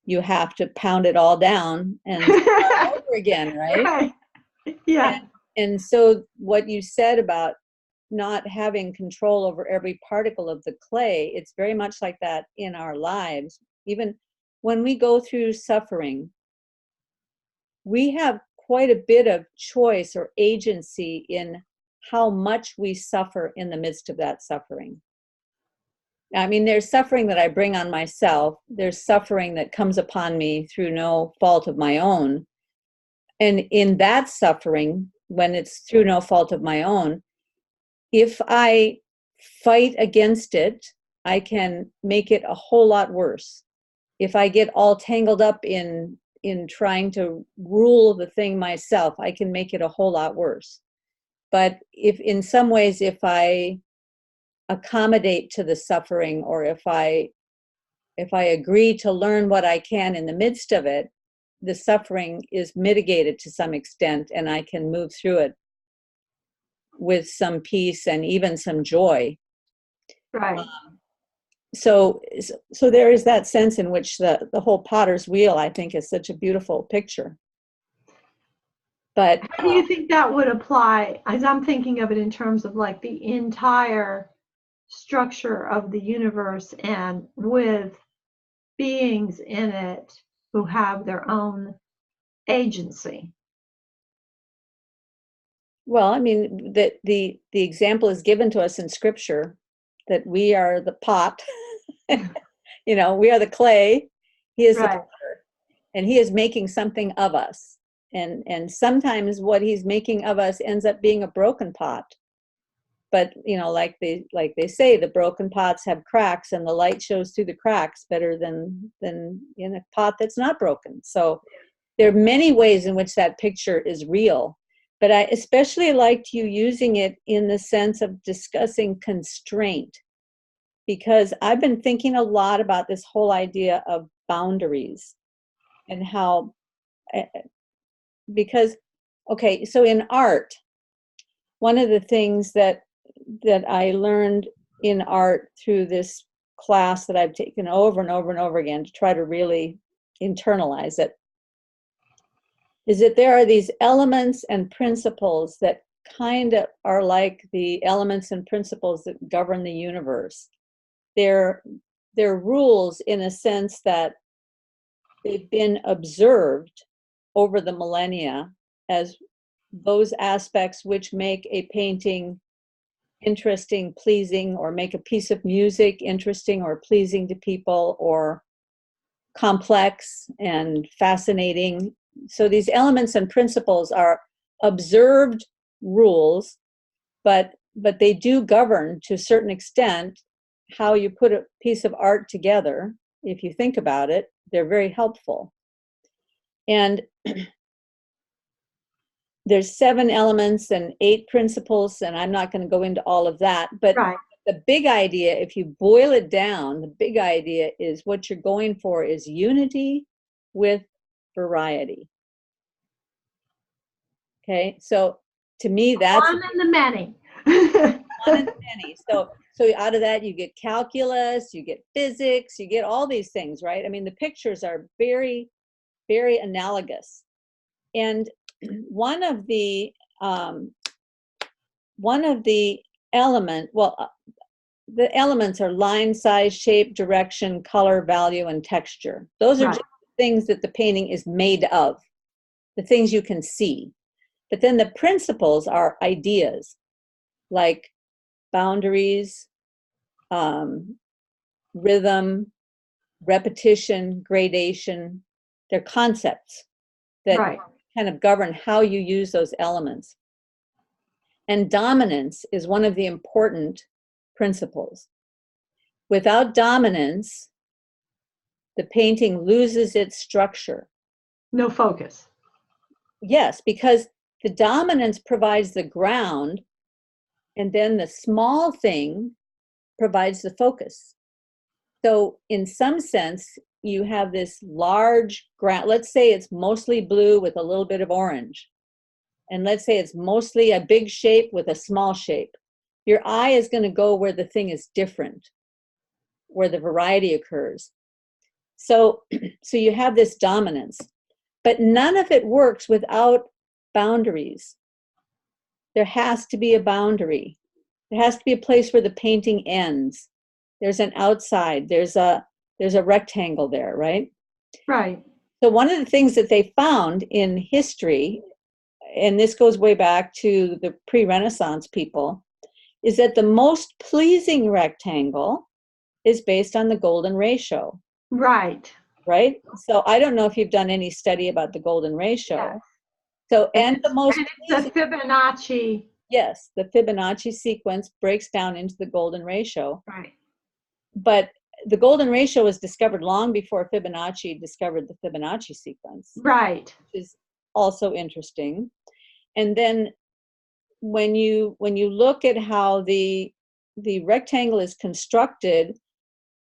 you have to pound it all down and start over again, right? Right. Yeah. And so what you said about not having control over every particle of the clay, it's very much like that in our lives. Even when we go through suffering, we have quite a bit of choice or agency in how much we suffer in the midst of that suffering. I mean, there's suffering that I bring on myself. There's suffering that comes upon me through no fault of my own. And in that suffering, when it's through no fault of my own, if I fight against it, I can make it a whole lot worse. If I get all tangled up in trying to rule the thing myself, I can make it a whole lot worse. But if in some ways, if I accommodate to the suffering, or if I agree to learn what I can in the midst of it, the suffering is mitigated to some extent, and I can move through it with some peace and even some joy. Right. So there is that sense in which the whole potter's wheel, I think, is such a beautiful picture. But how do you think that would apply, as I'm thinking of it in terms of like the entire structure of the universe and with beings in it who have their own agency? well, I mean, the example is given to us in Scripture that we are the pot, we are the clay, he is the Right. potter, and he is making something of us. And sometimes what he's making of us ends up being a broken pot. But like they say, the broken pots have cracks, and the light shows through the cracks better than in a pot that's not broken. So there are many ways in which that picture is real. But I especially liked you using it in the sense of discussing constraint, because I've been thinking a lot about this whole idea of boundaries and how, because, okay, so in art, one of the things that I learned in art through this class that I've taken over and over and over again to try to really internalize it is that there are these elements and principles that kind of are like the elements and principles that govern the universe. They're rules in a sense that they've been observed over the millennia as those aspects which make a painting interesting, pleasing, or make a piece of music interesting or pleasing to people, or complex and fascinating. So these elements and principles are observed rules, but they do govern to a certain extent how you put a piece of art together. If you think about it, they're very helpful. And there's 7 elements and 8 principles, and I'm not going to go into all of that, but Right. the big idea, if you boil it down, the big idea is what you're going for is unity with variety. Okay, so to me, that's One and the many. one and many. So out of that, you get calculus, you get physics, you get all these things, right? I mean, the pictures are very, very analogous. And one of the the elements are line, size, shape, direction, color, value, and texture. Those are Right. just things that the painting is made of, the things you can see. But then the principles are ideas like boundaries, rhythm, repetition, gradation. They're concepts that Right. kind of govern how you use those elements. And dominance is one of the important principles. Without dominance, the painting loses its structure. No focus. Yes, because the dominance provides the ground, and then the small thing provides the focus. So in some sense, you have this large ground. Let's say it's mostly blue with a little bit of orange. And let's say it's mostly a big shape with a small shape. Your eye is going to go where the thing is different, where the variety occurs. So you have this dominance, but none of it works without boundaries. There has to be a boundary. There has to be a place where the painting ends. There's an outside, there's a rectangle there, right? Right. So one of the things that they found in history, and this goes way back to the pre-Renaissance people, is that the most pleasing rectangle is based on the golden ratio. Right. Right? So I don't know if you've done any study about the golden ratio. Yes. So, and the most it's a Fibonacci. Yes, the Fibonacci sequence breaks down into the golden ratio. Right. But the golden ratio was discovered long before Fibonacci discovered the Fibonacci sequence. Right. Which is also interesting. And then when you look at how the rectangle is constructed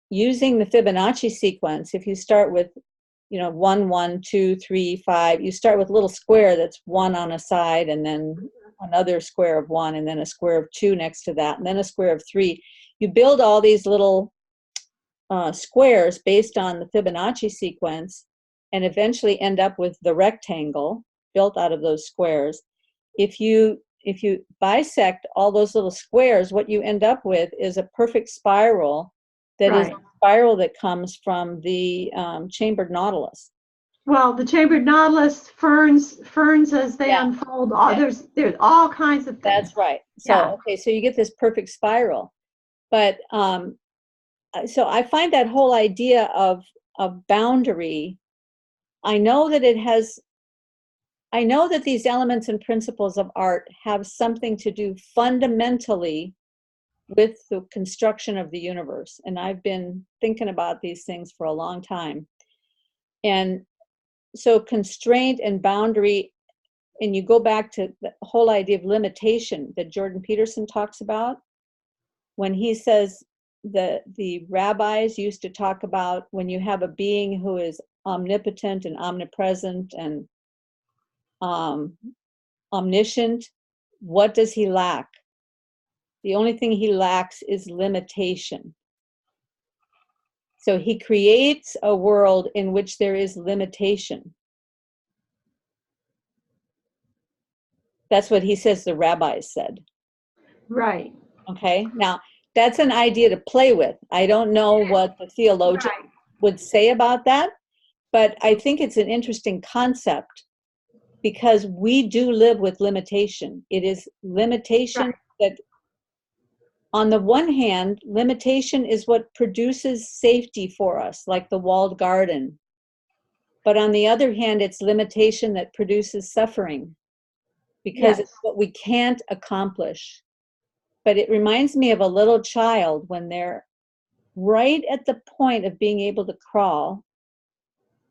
using the Fibonacci sequence, if you start with 1, 1, 2, 3, 5, you start with a little square that's 1 on a side and then another square of 1, and then a square of 2 next to that, and then a square of 3. You build all these little squares based on the Fibonacci sequence, and eventually end up with the rectangle built out of those squares. If you bisect all those little squares, what you end up with is a perfect spiral that is a spiral that comes from the chambered nautilus. Well, the chambered nautilus, ferns as they unfold, there's all kinds of things. That's right. So okay, so you get this perfect spiral. But so I find that whole idea of boundary, I know that these elements and principles of art have something to do fundamentally with the construction of the universe. And I've been thinking about these things for a long time. And so constraint and boundary, and you go back to the whole idea of limitation that Jordan Peterson talks about, when he says the rabbis used to talk about when you have a being who is omnipotent and omnipresent and omniscient, what does he lack? The only thing he lacks is limitation. So he creates a world in which there is limitation. That's what he says the rabbis said. Right. Okay. Now, that's an idea to play with. I don't know what the theologian would say about that, but I think it's an interesting concept because we do live with limitation. It is limitation that, on the one hand, limitation is what produces safety for us, like the walled garden. But on the other hand, it's limitation that produces suffering because it's what we can't accomplish. But it reminds me of a little child when they're right at the point of being able to crawl.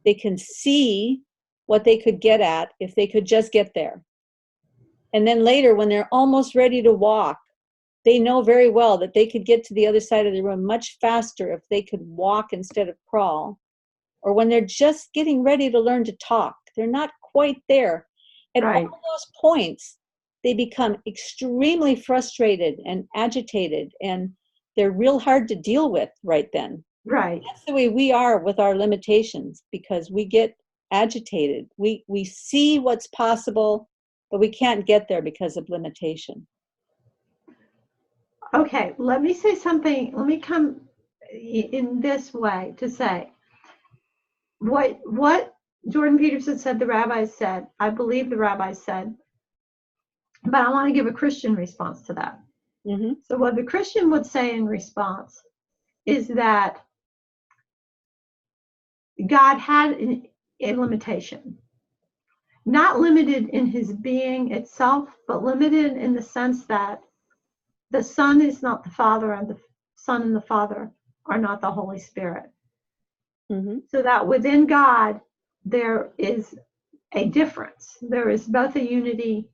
They can see what they could get at if they could just get there. And then later, when they're almost ready to walk, they know very well that they could get to the other side of the room much faster if they could walk instead of crawl. Or when they're just getting ready to learn to talk, they're not quite there. At all those points, they become extremely frustrated and agitated, and they're real hard to deal with right then. Right. That's the way we are with our limitations, because we get agitated. We see what's possible, but we can't get there because of limitation. Okay, let me say something. Let me come in this way to say what Jordan Peterson said the rabbis said. I believe the rabbis said, but I want to give a Christian response to that. Mm-hmm. So what the Christian would say in response is that God had a limitation, not limited in his being itself, but limited in the sense that the Son is not the Father, and the Son and the Father are not the Holy Spirit. Mm-hmm. So that within God, there is a difference. There is both a unity.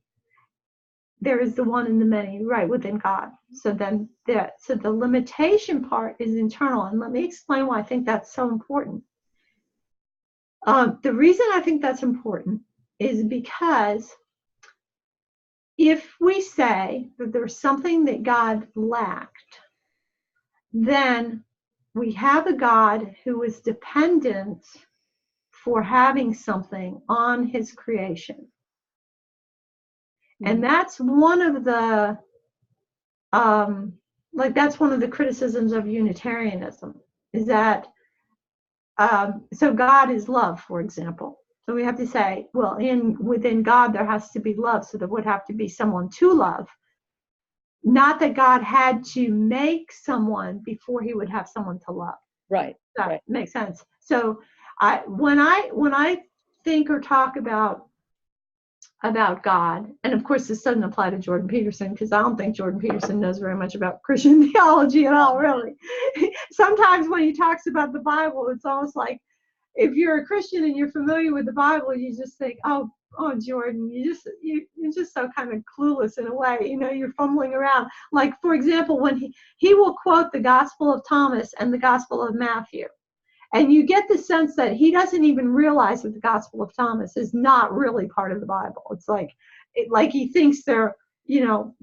There is the one and the many, right, within God. So then, the limitation part is internal. And let me explain why I think that's so important. The reason I think that's important is because if we say that there's something that God lacked, then we have a God who is dependent for having something on his creation. And that's one of the that's one of the criticisms of Unitarianism, is that so God is love, for example. So we have to say, well, within God there has to be love, so there would have to be someone to love. Not that God had to make someone before he would have someone to love. Right. That makes sense. So when I think or talk about God, and of course this doesn't apply to Jordan Peterson, because I don't think Jordan Peterson knows very much about Christian theology at all, really. Sometimes when he talks about the Bible, it's almost if you're a Christian and you're familiar with the Bible, you just think, oh Jordan, you're just so kind of clueless in a way, you're fumbling around. Like, for example, when he will quote the Gospel of Thomas and the Gospel of Matthew, and you get the sense that he doesn't even realize that the Gospel of Thomas is not really part of the Bible. It's like he thinks they're you know,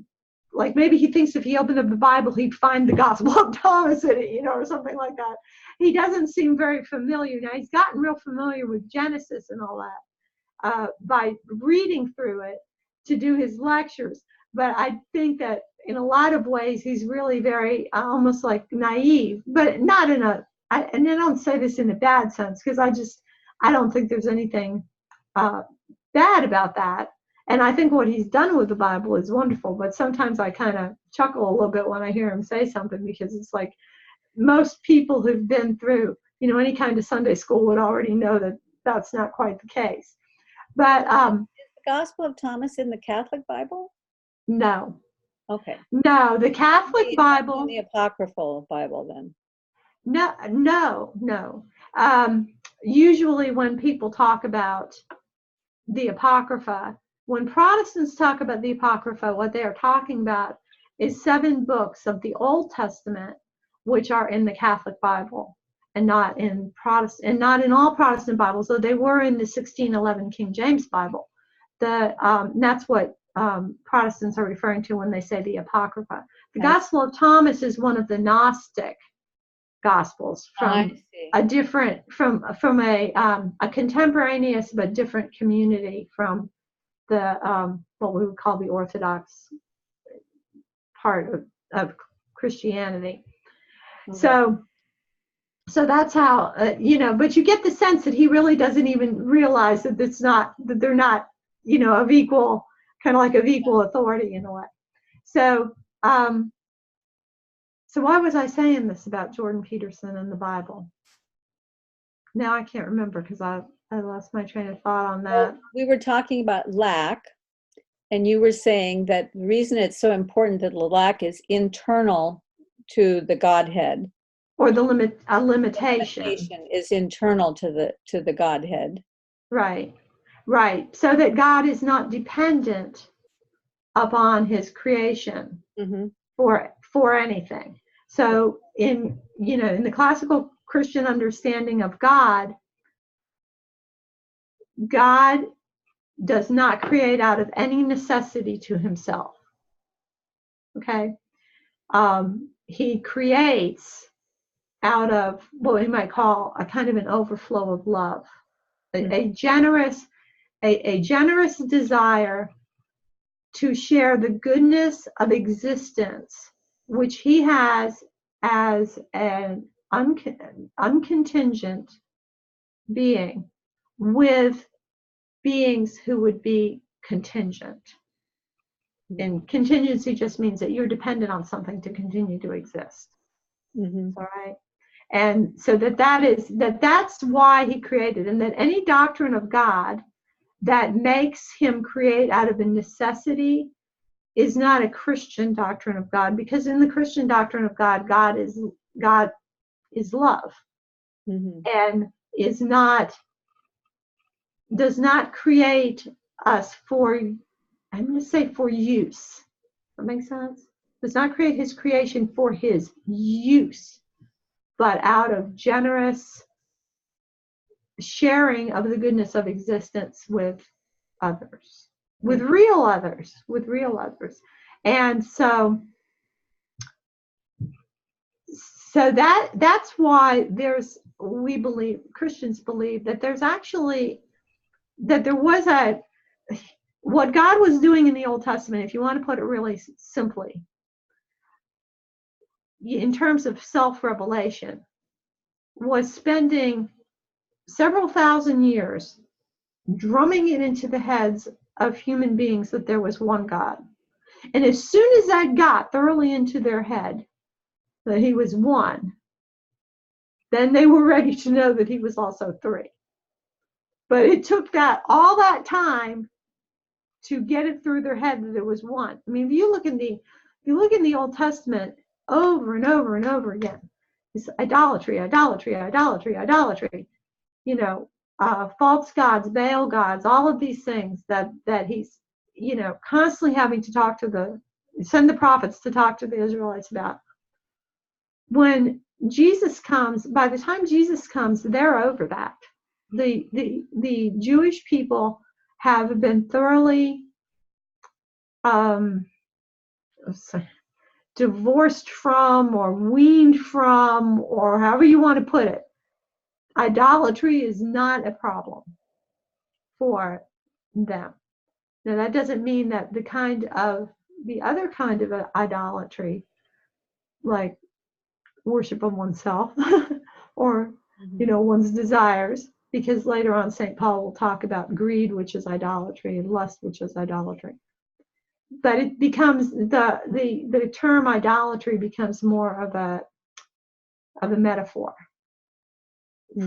like maybe he thinks if he opened up the Bible, he'd find the Gospel of Thomas in it, you know, or something like that. He doesn't seem very familiar. Now, he's gotten real familiar with Genesis and all that by reading through it to do his lectures. But I think that in a lot of ways, he's really very almost like naive, but not in a, and I don't say this in a bad sense, because I don't think there's anything bad about that. And I think what he's done with the Bible is wonderful, but sometimes I kind of chuckle a little bit when I hear him say something, because it's like most people who've been through, you know, any kind of Sunday school would already know that that's not quite the case. But is the Gospel of Thomas in the Catholic Bible? No. Okay. No, the Catholic Bible. In the Apocryphal Bible, then. No. Usually when people talk about the Apocrypha, when Protestants talk about the Apocrypha, what they are talking about is 7 books of the Old Testament, which are in the Catholic Bible, and not in all Protestant Bibles, though they were in the 1611 King James Bible. That's what Protestants are referring to when they say the Apocrypha. The Gospel of Thomas is one of the Gnostic Gospels from a different, from a contemporaneous but different community from the what we would call the Orthodox part of Christianity. Okay. So that's how you know. But you get the sense that he really doesn't even realize that they're not, you know, of equal authority in a way. So so why was I saying this about Jordan Peterson and the Bible? Now I can't remember, because I lost my train of thought on that. Well, we were talking about lack, and you were saying that the reason it's so important that the lack is internal to the Godhead, or the limitation is internal to the Godhead. Right. So that God is not dependent upon his creation for anything. So in the classical Christian understanding of God does not create out of any necessity to himself. Okay. He creates out of what we might call a kind of an overflow of love, a generous desire to share the goodness of existence, which he has as an uncontingent being, with beings who would be contingent. And contingency just means that you're dependent on something to continue to exist. All right. And so that's why he created, and that any doctrine of God that makes him create out of a necessity is not a Christian doctrine of God, because in the Christian doctrine of God, God is love, and does not create us for, I'm going to say, for use. That makes sense? Does not create his creation for his use, but out of generous sharing of the goodness of existence with others, with real others. And so that's why Christians believe that there's actually, that there was what God was doing in the Old Testament, if you want to put it really simply, in terms of self-revelation, was spending several thousand years drumming it into the heads of human beings that there was one God. And as soon as that got thoroughly into their head, that he was one, then they were ready to know that he was also 3. But it took all that time to get it through their head that there was one. I mean, if you look in the Old Testament over and over and over again, it's idolatry. You know, false gods, Baal gods, all of these things that he's, you know, constantly having to send the prophets to talk to the Israelites about. When Jesus comes, by the time Jesus comes, they're over that. The Jewish people have been thoroughly divorced from or weaned from, or however you want to put it, idolatry is not a problem for them. Now, that doesn't mean that the other kind of idolatry, like worship of oneself or, one's desires, because later on St. Paul will talk about greed, which is idolatry, and lust, which is idolatry. But it becomes the term idolatry becomes more of a metaphor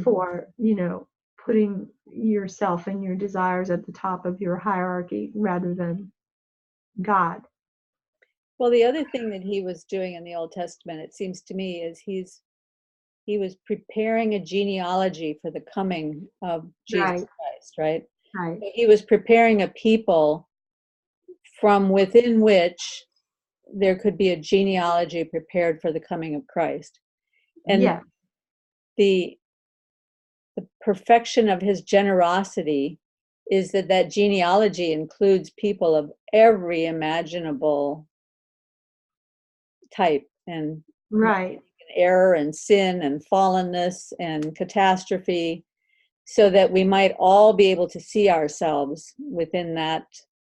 for, putting yourself and your desires at the top of your hierarchy rather than God. Well, the other thing that he was doing in the Old Testament, it seems to me, is he was preparing a genealogy for the coming of Jesus Right. Christ, right? Right. He was preparing a people from within which there could be a genealogy prepared for the coming of Christ. And Yeah. the perfection of his generosity is that genealogy includes people of every imaginable type and Right. error and sin and fallenness and catastrophe, so that we might all be able to see ourselves within that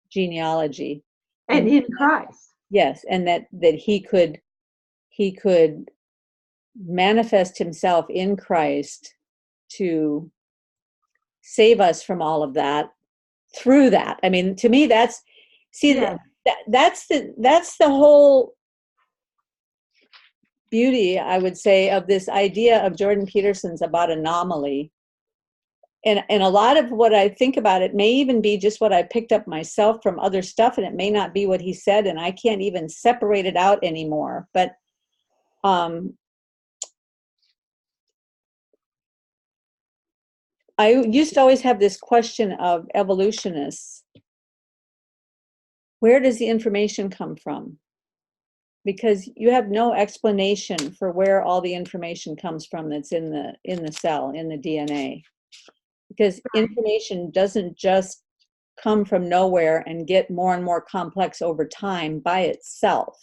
genealogy. And in Christ. Yes, and that he could manifest himself in Christ to save us from all of that through that. I mean, to me, that's the whole beauty, I would say, of this idea of Jordan Peterson's about anomaly. And a lot of what I think about it may even be just what I picked up myself from other stuff, and it may not be what he said, and I can't even separate it out anymore. But I used to always have this question of evolutionists. Where does the information come from? Because you have no explanation for where all the information comes from that's in the cell, in the DNA. Because information doesn't just come from nowhere and get more and more complex over time by itself.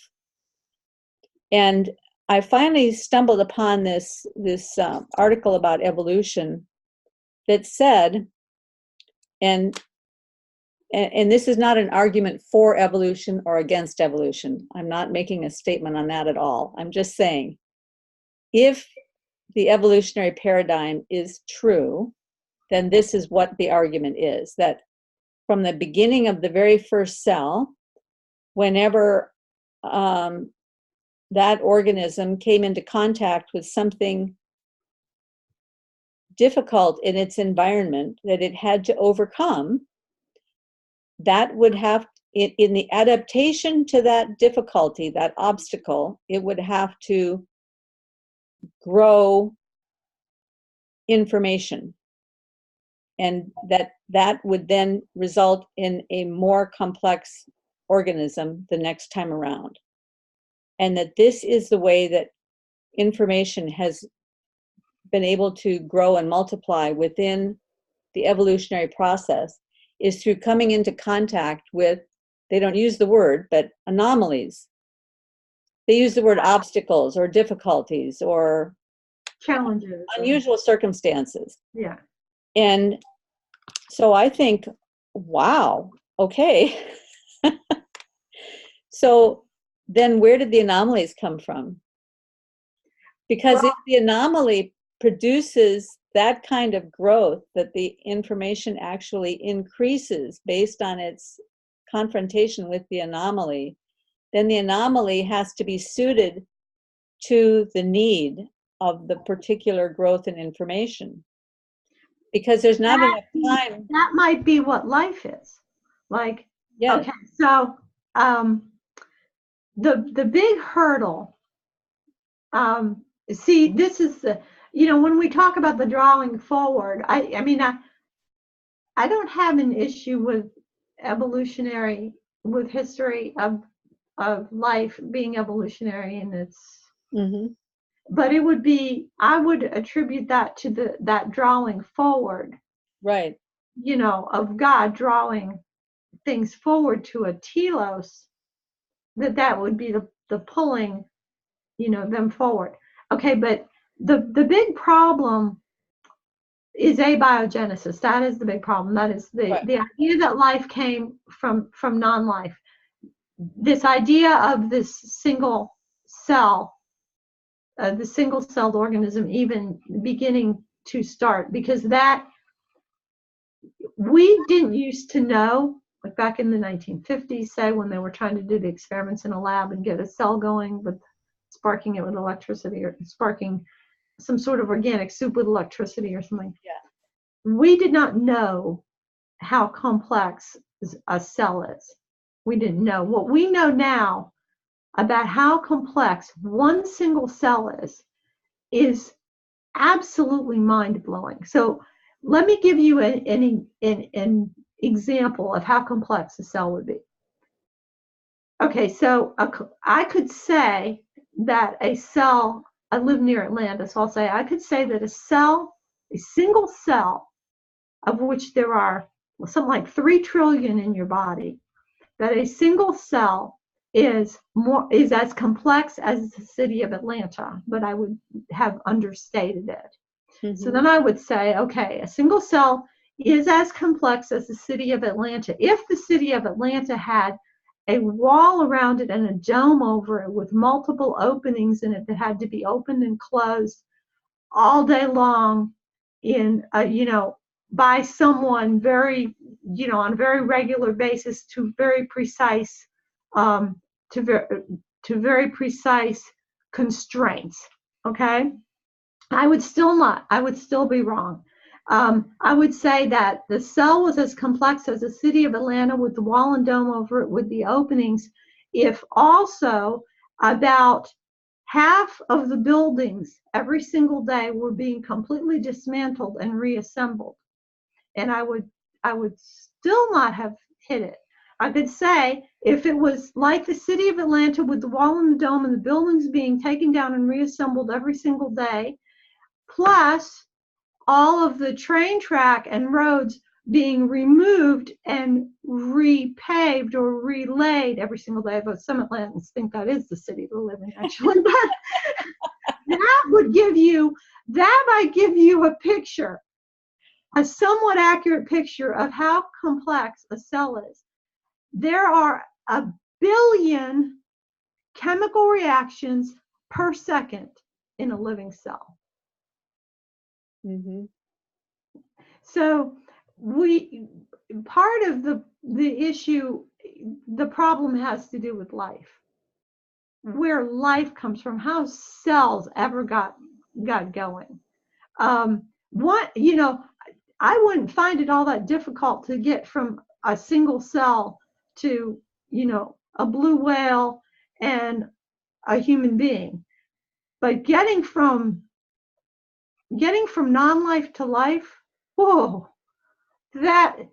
And I finally stumbled upon this article about evolution that said, and this is not an argument for evolution or against evolution. I'm not making a statement on that at all. I'm just saying, if the evolutionary paradigm is true, then this is what the argument is, that from the beginning of the very first cell, whenever that organism came into contact with something difficult in its environment that it had to overcome, that would have, in the adaptation to that difficulty, that obstacle, it would have to grow information. And that would then result in a more complex organism the next time around. And that this is the way that information has been able to grow and multiply within the evolutionary process, is through coming into contact with, they don't use the word, but anomalies. They use the word obstacles or difficulties or challenges, unusual circumstances. Yeah. And so I think, wow, okay. So then where did the anomalies come from? Because if the anomaly produces that kind of growth, that the information actually increases based on its confrontation with the anomaly, then the anomaly has to be suited to the need of the particular growth in information. Because there's not enough time. That might be what life is. Like, yes. Okay, so the big hurdle, see, this is the, when we talk about the drawing forward, I mean, I don't have an issue with history of life being evolutionary, and it's, but it would be, I would attribute that to that drawing forward, right? Of God drawing things forward to a telos that would be the pulling, them forward. Okay, but the big problem is abiogenesis. That is the big problem. That is Right. the idea that life came from non-life. This idea of this single cell, the single-celled organism even beginning to start, because that we didn't used to know, like back in the 1950s, say, when they were trying to do the experiments in a lab and get a cell going with sparking it with electricity or sparking some sort of organic soup with electricity or something. Yeah. We did not know how complex a cell is. We didn't know. What we know now about how complex one single cell is absolutely mind-blowing. So let me give you an example of how complex a cell would be. Okay, so I could say that a cell, I live near Atlanta, so I'll say I could say that a single cell, of which there are something like 3 trillion in your body, that a single cell is as complex as the city of Atlanta, but I would have understated it. Mm-hmm. So then I would say, okay, a single cell is as complex as the city of Atlanta. If the city of Atlanta had a wall around it and a dome over it with multiple openings in it that had to be opened and closed all day long by someone very, on a very regular basis to very precise, to very precise constraints. Okay. I would still be wrong. I would say that the cell was as complex as the city of Atlanta with the wall and dome over it with the openings, if also about half of the buildings every single day were being completely dismantled and reassembled. And I would still not have hit it. I could say if it was like the city of Atlanta with the wall and the dome and the buildings being taken down and reassembled every single day, plus all of the train track and roads being removed and repaved or relaid every single day. But some Atlantans think that is the city we live in, actually. But that might give you a picture, a somewhat accurate picture of how complex a cell is. There are 1 billion chemical reactions per second in a living cell. Mm-hmm. So part of the issue, the problem has to do with life, where life comes from, how cells ever got going. I wouldn't find it all that difficult to get from a single cell to, a blue whale and a human being. But getting from non-life to life, whoa, that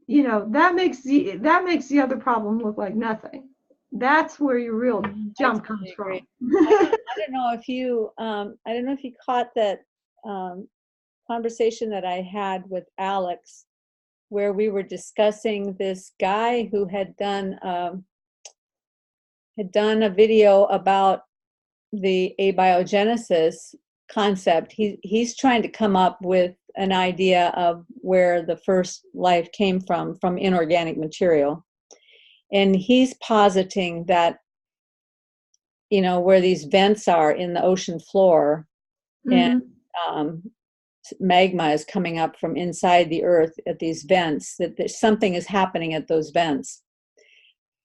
makes the other problem look like nothing. That's where your real jump comes from. I don't know if you caught that conversation that I had with Alex, where we were discussing this guy who had done a video about the abiogenesis concept. He's trying to come up with an idea of where the first life came from inorganic material. And he's positing that, where these vents are in the ocean floor, Mm-hmm. and magma is coming up from inside the earth at these vents, that something is happening at those vents.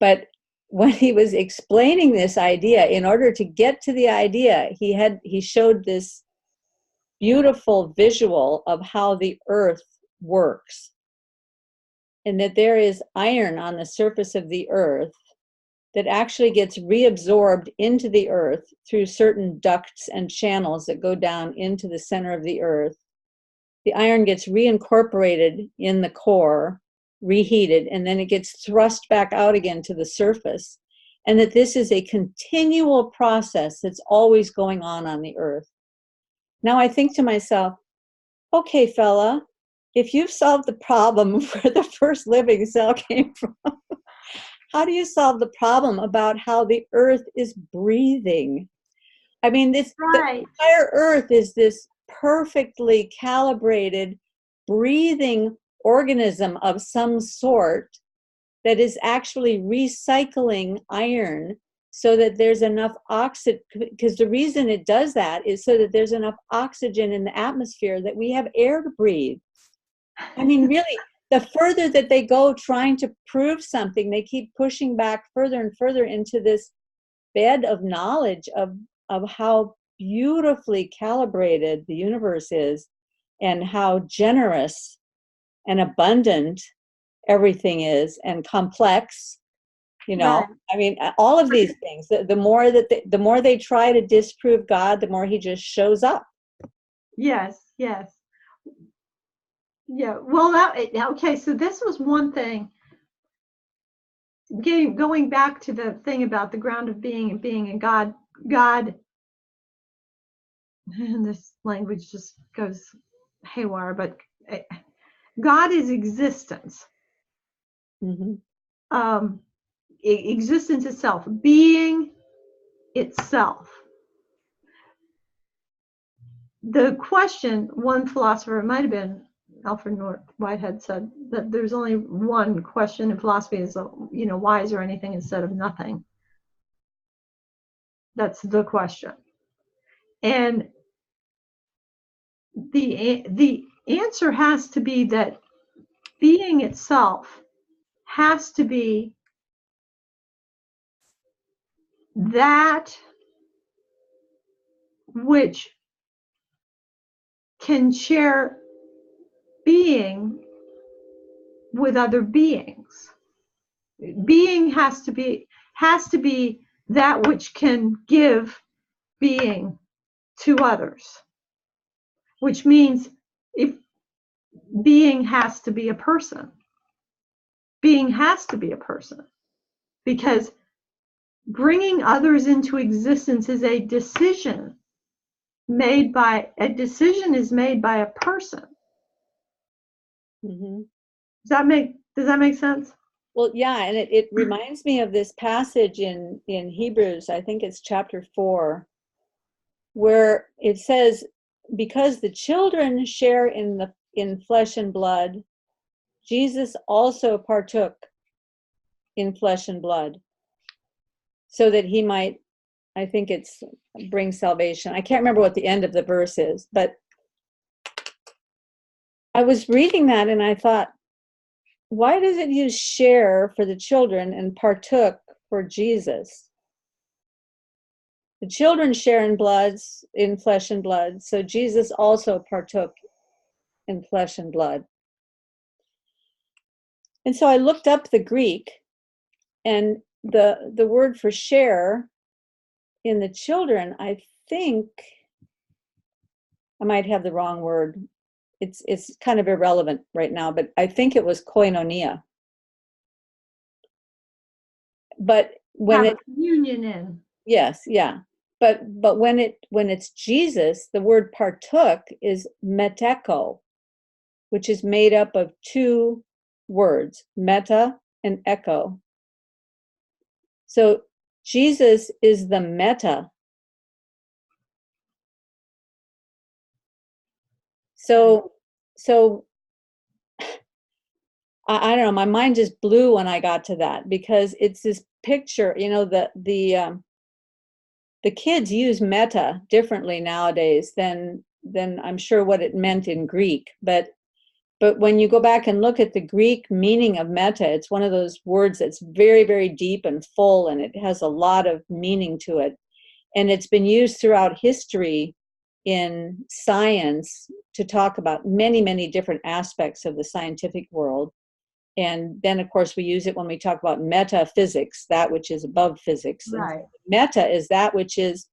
But when he was explaining this idea, in order to get to the idea, he showed this beautiful visual of how the earth works, and that there is iron on the surface of the earth that actually gets reabsorbed into the earth through certain ducts and channels that go down into the center of the earth. The iron gets reincorporated in the core, reheated, and then it gets thrust back out again to the surface. And that this is a continual process that's always going on the earth. Now I think to myself, okay, fella, if you've solved the problem where the first living cell came from, how do you solve the problem about how the earth is breathing? I mean, the Right. entire earth is this perfectly calibrated, breathing organism of some sort that is actually recycling iron so that there's enough oxygen, because the reason it does that is so that there's enough oxygen in the atmosphere that we have air to breathe. I mean, really, the further that they go trying to prove something, they keep pushing back further and further into this bed of knowledge of how beautifully calibrated the universe is and how generous and abundant everything is and complex, Right. I mean, all of these things, the more that the more they try to disprove God, the more he just shows up. Yes, yes. Yeah. Well, okay, so this was one thing. Going back to the thing about the ground of being and God, and this language just goes haywire, but God is existence. Mm-hmm. Existence itself, being itself. The question, one philosopher, it might have been Alfred North Whitehead, said that there's only one question in philosophy is, why is there anything instead of nothing? That's the question. And the answer has to be that being itself has to be that which can share being with other beings. Being has to be that which can give being to others, which means if being has to be a person, because bringing others into existence is a decision made by a person. Mm-hmm. Does that make sense? Well, yeah, and it reminds me of this passage in Hebrews, I think it's chapter 4, where it says, because the children share in flesh and blood, Jesus also partook in flesh and blood, so that he might, I think it's bring salvation. I can't remember what the end of the verse is, but I was reading that and I thought, why does it use share for the children and partook for Jesus? The children share in flesh and blood, so Jesus also partook in flesh and blood. And so I looked up the Greek, and the word for share in the children, I think I might have the wrong word. It's kind of irrelevant right now, but I think it was koinonia. But when Have a communion in. yes, yeah. But when it's Jesus, the word partook is meteko, which is made up of two words, meta and echo. So Jesus is the meta. So I don't know, my mind just blew when I got to that, because it's this picture, the kids use meta differently nowadays than I'm sure what it meant in Greek. But when you go back and look at the Greek meaning of meta, it's one of those words that's very, very deep and full, and it has a lot of meaning to it. And it's been used throughout history in science to talk about many, many different aspects of the scientific world. And then, of course, we use it when we talk about metaphysics, that which is above physics. Right. And meta is that which is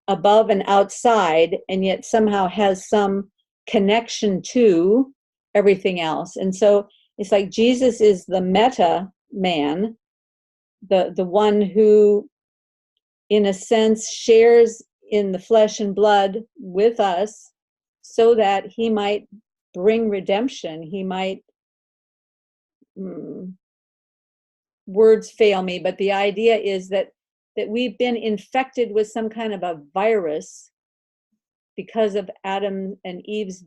above and outside, and yet somehow has some connection to everything else. And so it's like Jesus is the meta man, the one who, in a sense, shares in the flesh and blood with us so that he might bring redemption. He might words fail me, but the idea is that we've been infected with some kind of a virus because of Adam and Eve's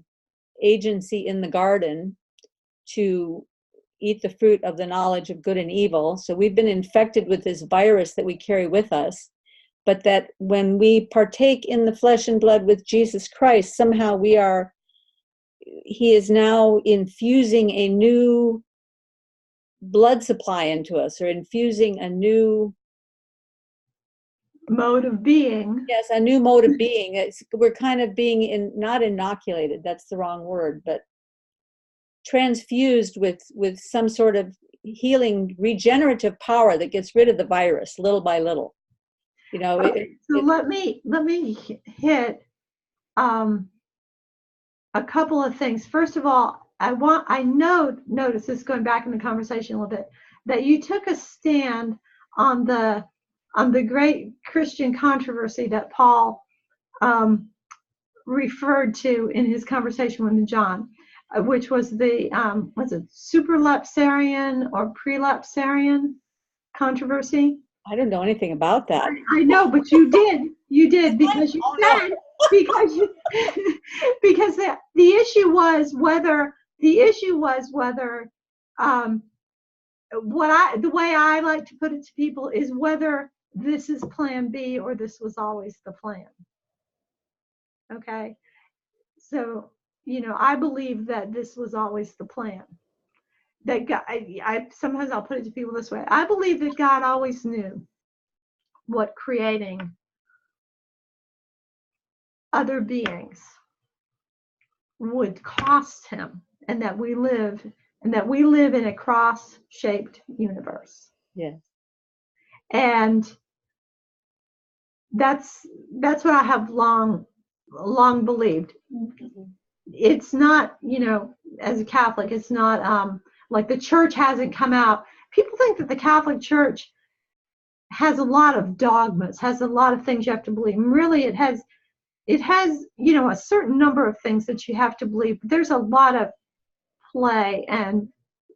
agency in the garden to eat the fruit of the knowledge of good and evil. So we've been infected with this virus that we carry with us, but that when we partake in the flesh and blood with Jesus Christ, somehow he is now infusing a new blood supply into us, or infusing a new mode of being. Yes, a new mode of being. We're kind of being not inoculated, that's the wrong word, but transfused with some sort of healing, regenerative power that gets rid of the virus little by little. So let me hit a couple of things. First of all, notice this, going back in the conversation a little bit, that you took a stand on the great Christian controversy that Paul referred to in his conversation with John, which was the was it supralapsarian or prelapsarian controversy? I don't know anything about that. I know, but you did because you said because the issue was whether the way I like to put it to people is whether this is plan B or this was always the plan. Okay, so I believe that this was always the plan. That God, I sometimes I'll put it to people this way: I believe that God always knew what creating other beings would cost him, and that we live in a cross-shaped universe. Yes. And that's what I have long believed. Mm-hmm. It's not, as a Catholic, it's not like the church hasn't come out. People think that the Catholic Church has a lot of dogmas, has a lot of things you have to believe. And really, it has a certain number of things that you have to believe. But there's a lot of play and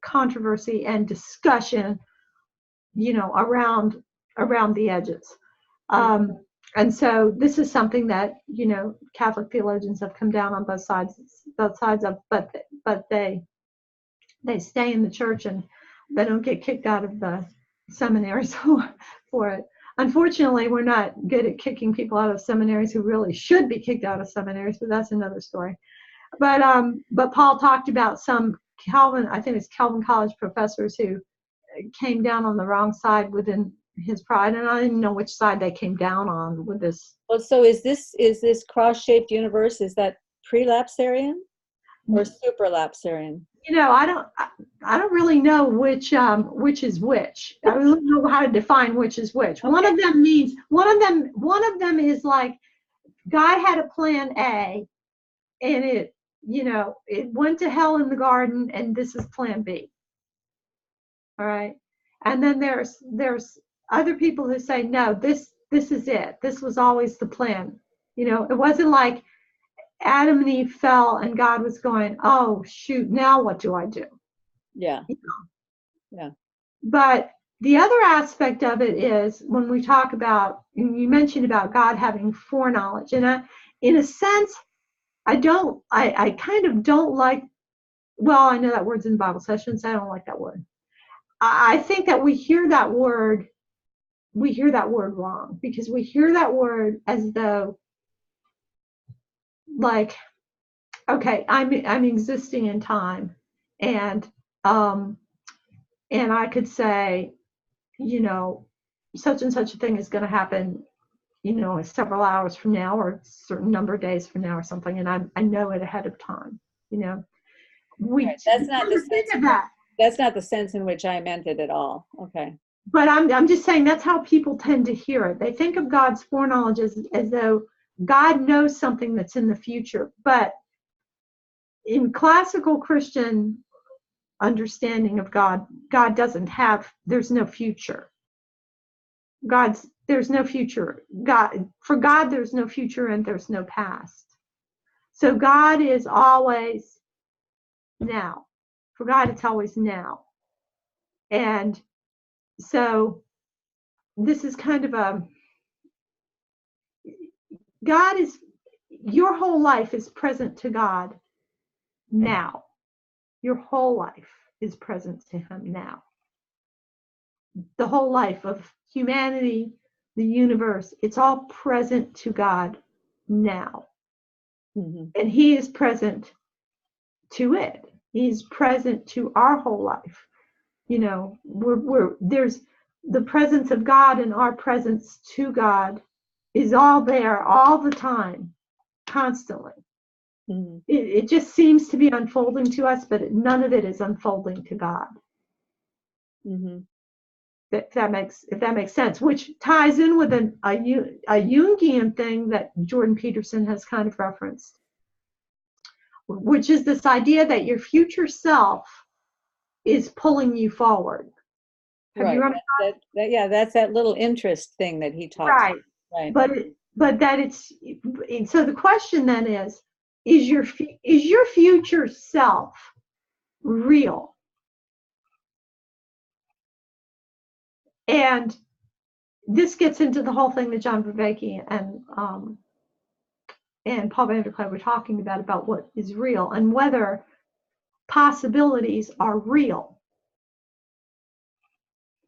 controversy and discussion, around the edges. And so this is something that Catholic theologians have come down on both sides of, but they stay in the church and they don't get kicked out of the seminaries for it. Unfortunately, we're not good at kicking people out of seminaries who really should be kicked out of seminaries, but that's another story. But Paul talked about some I think it's Calvin College professors who came down on the wrong side within his pride, and I didn't know which side they came down on with this. Well, so is this cross-shaped universe, is that prelapsarian or supralapsarian? I don't really know which is which. I don't know how to define which is which. Okay. One of them is like God had a plan A, and it went to hell in the garden, and this is plan B. All right. And then there's other people who say, no, this is it. This was always the plan. It wasn't like Adam and Eve fell and God was going, oh, shoot, now what do I do? Yeah. Yeah. But the other aspect of it is when we talk about, and you mentioned about God having foreknowledge, and in a sense, I kind of don't like, well, I know that word's in Bible sessions. I don't like that word. I think that we hear that word wrong, because we hear that word as though, like, okay, I'm existing in time, and I could say, such and such a thing is going to happen, several hours from now, or a certain number of days from now, or something, and I know it ahead of time. Right. That's not the sense in which I meant it at all. Okay. But I'm just saying that's how people tend to hear it. They think of God's foreknowledge as though God knows something that's in the future. But in classical Christian understanding of God, there's no future. There's no future. For God, there's no future and there's no past. So God is always now. For God, it's always now. And So this is kind of God is, your whole life is present to God now. Your whole life is present to him now. The whole life of humanity, the universe, it's all present to God now. Mm-hmm. And he is present to it. He's present to our whole life. You know, there's the presence of God, and our presence to God is all there all the time, constantly. Mm-hmm. It just seems to be unfolding to us, but none of it is unfolding to God. Mm-hmm. If that makes sense, which ties in with a Jungian thing that Jordan Peterson has kind of referenced, which is this idea that your future self is pulling you forward. Have you Right. run Yeah, that's that little interest thing that he talks right? about. Right. But that it's, so the question then is your future self real? And this gets into the whole thing that John Vervaeke and Paul Vanderklay were talking about what is real and whether possibilities are real.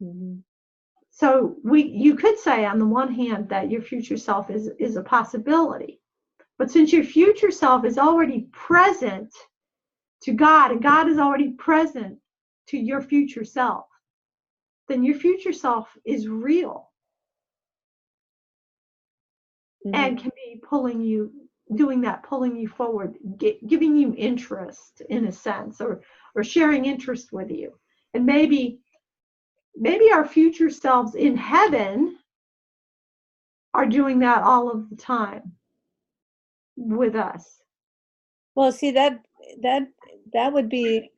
Mm-hmm. So you could say on the one hand that your future self is a possibility, but since your future self is already present to God and God is already present to your future self, then your future self is real. Mm-hmm. And can be pulling you forward, giving you interest in a sense, or sharing interest with you. And maybe our future selves in heaven are doing that all of the time with us. Well, see, that would be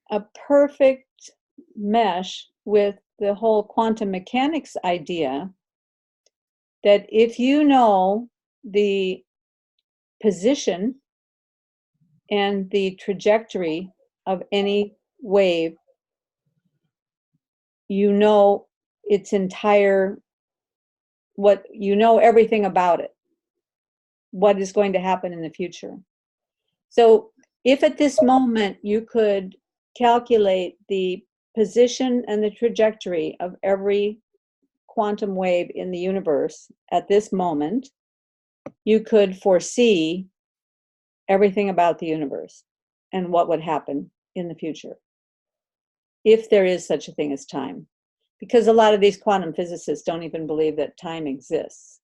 a perfect mesh with the whole quantum mechanics idea, that if you know the position and the trajectory of any wave, you know its entire, everything about it, what is going to happen in the future. So if at this moment you could calculate the position and the trajectory of every quantum wave in the universe at this moment, you could foresee everything about the universe and what would happen in the future, if there is such a thing as time. Because a lot of these quantum physicists don't even believe that time exists.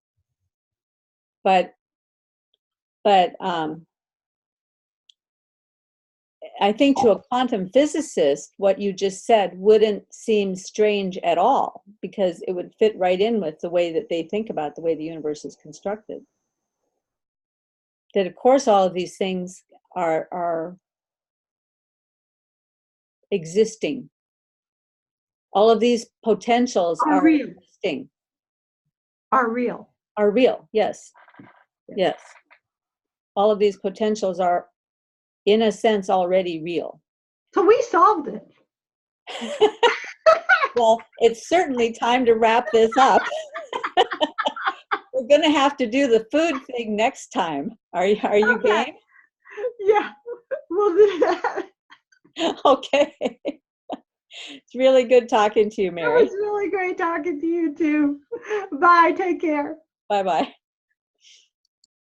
But I think to a quantum physicist, what you just said wouldn't seem strange at all, because it would fit right in with the way that they think about the way the universe is constructed. That, of course, all of these things are existing. All of these potentials are real. existing. Are real. Are real, yes. Yes. All of these potentials are, in a sense, already real. So we solved it. Well, it's certainly time to wrap this up. We're going to have to do the food thing next time. Are you Okay. game? Yeah, we'll do that. Okay. It's really good talking to you, Mary. It was really great talking to you too. Bye. Take care. Bye-bye.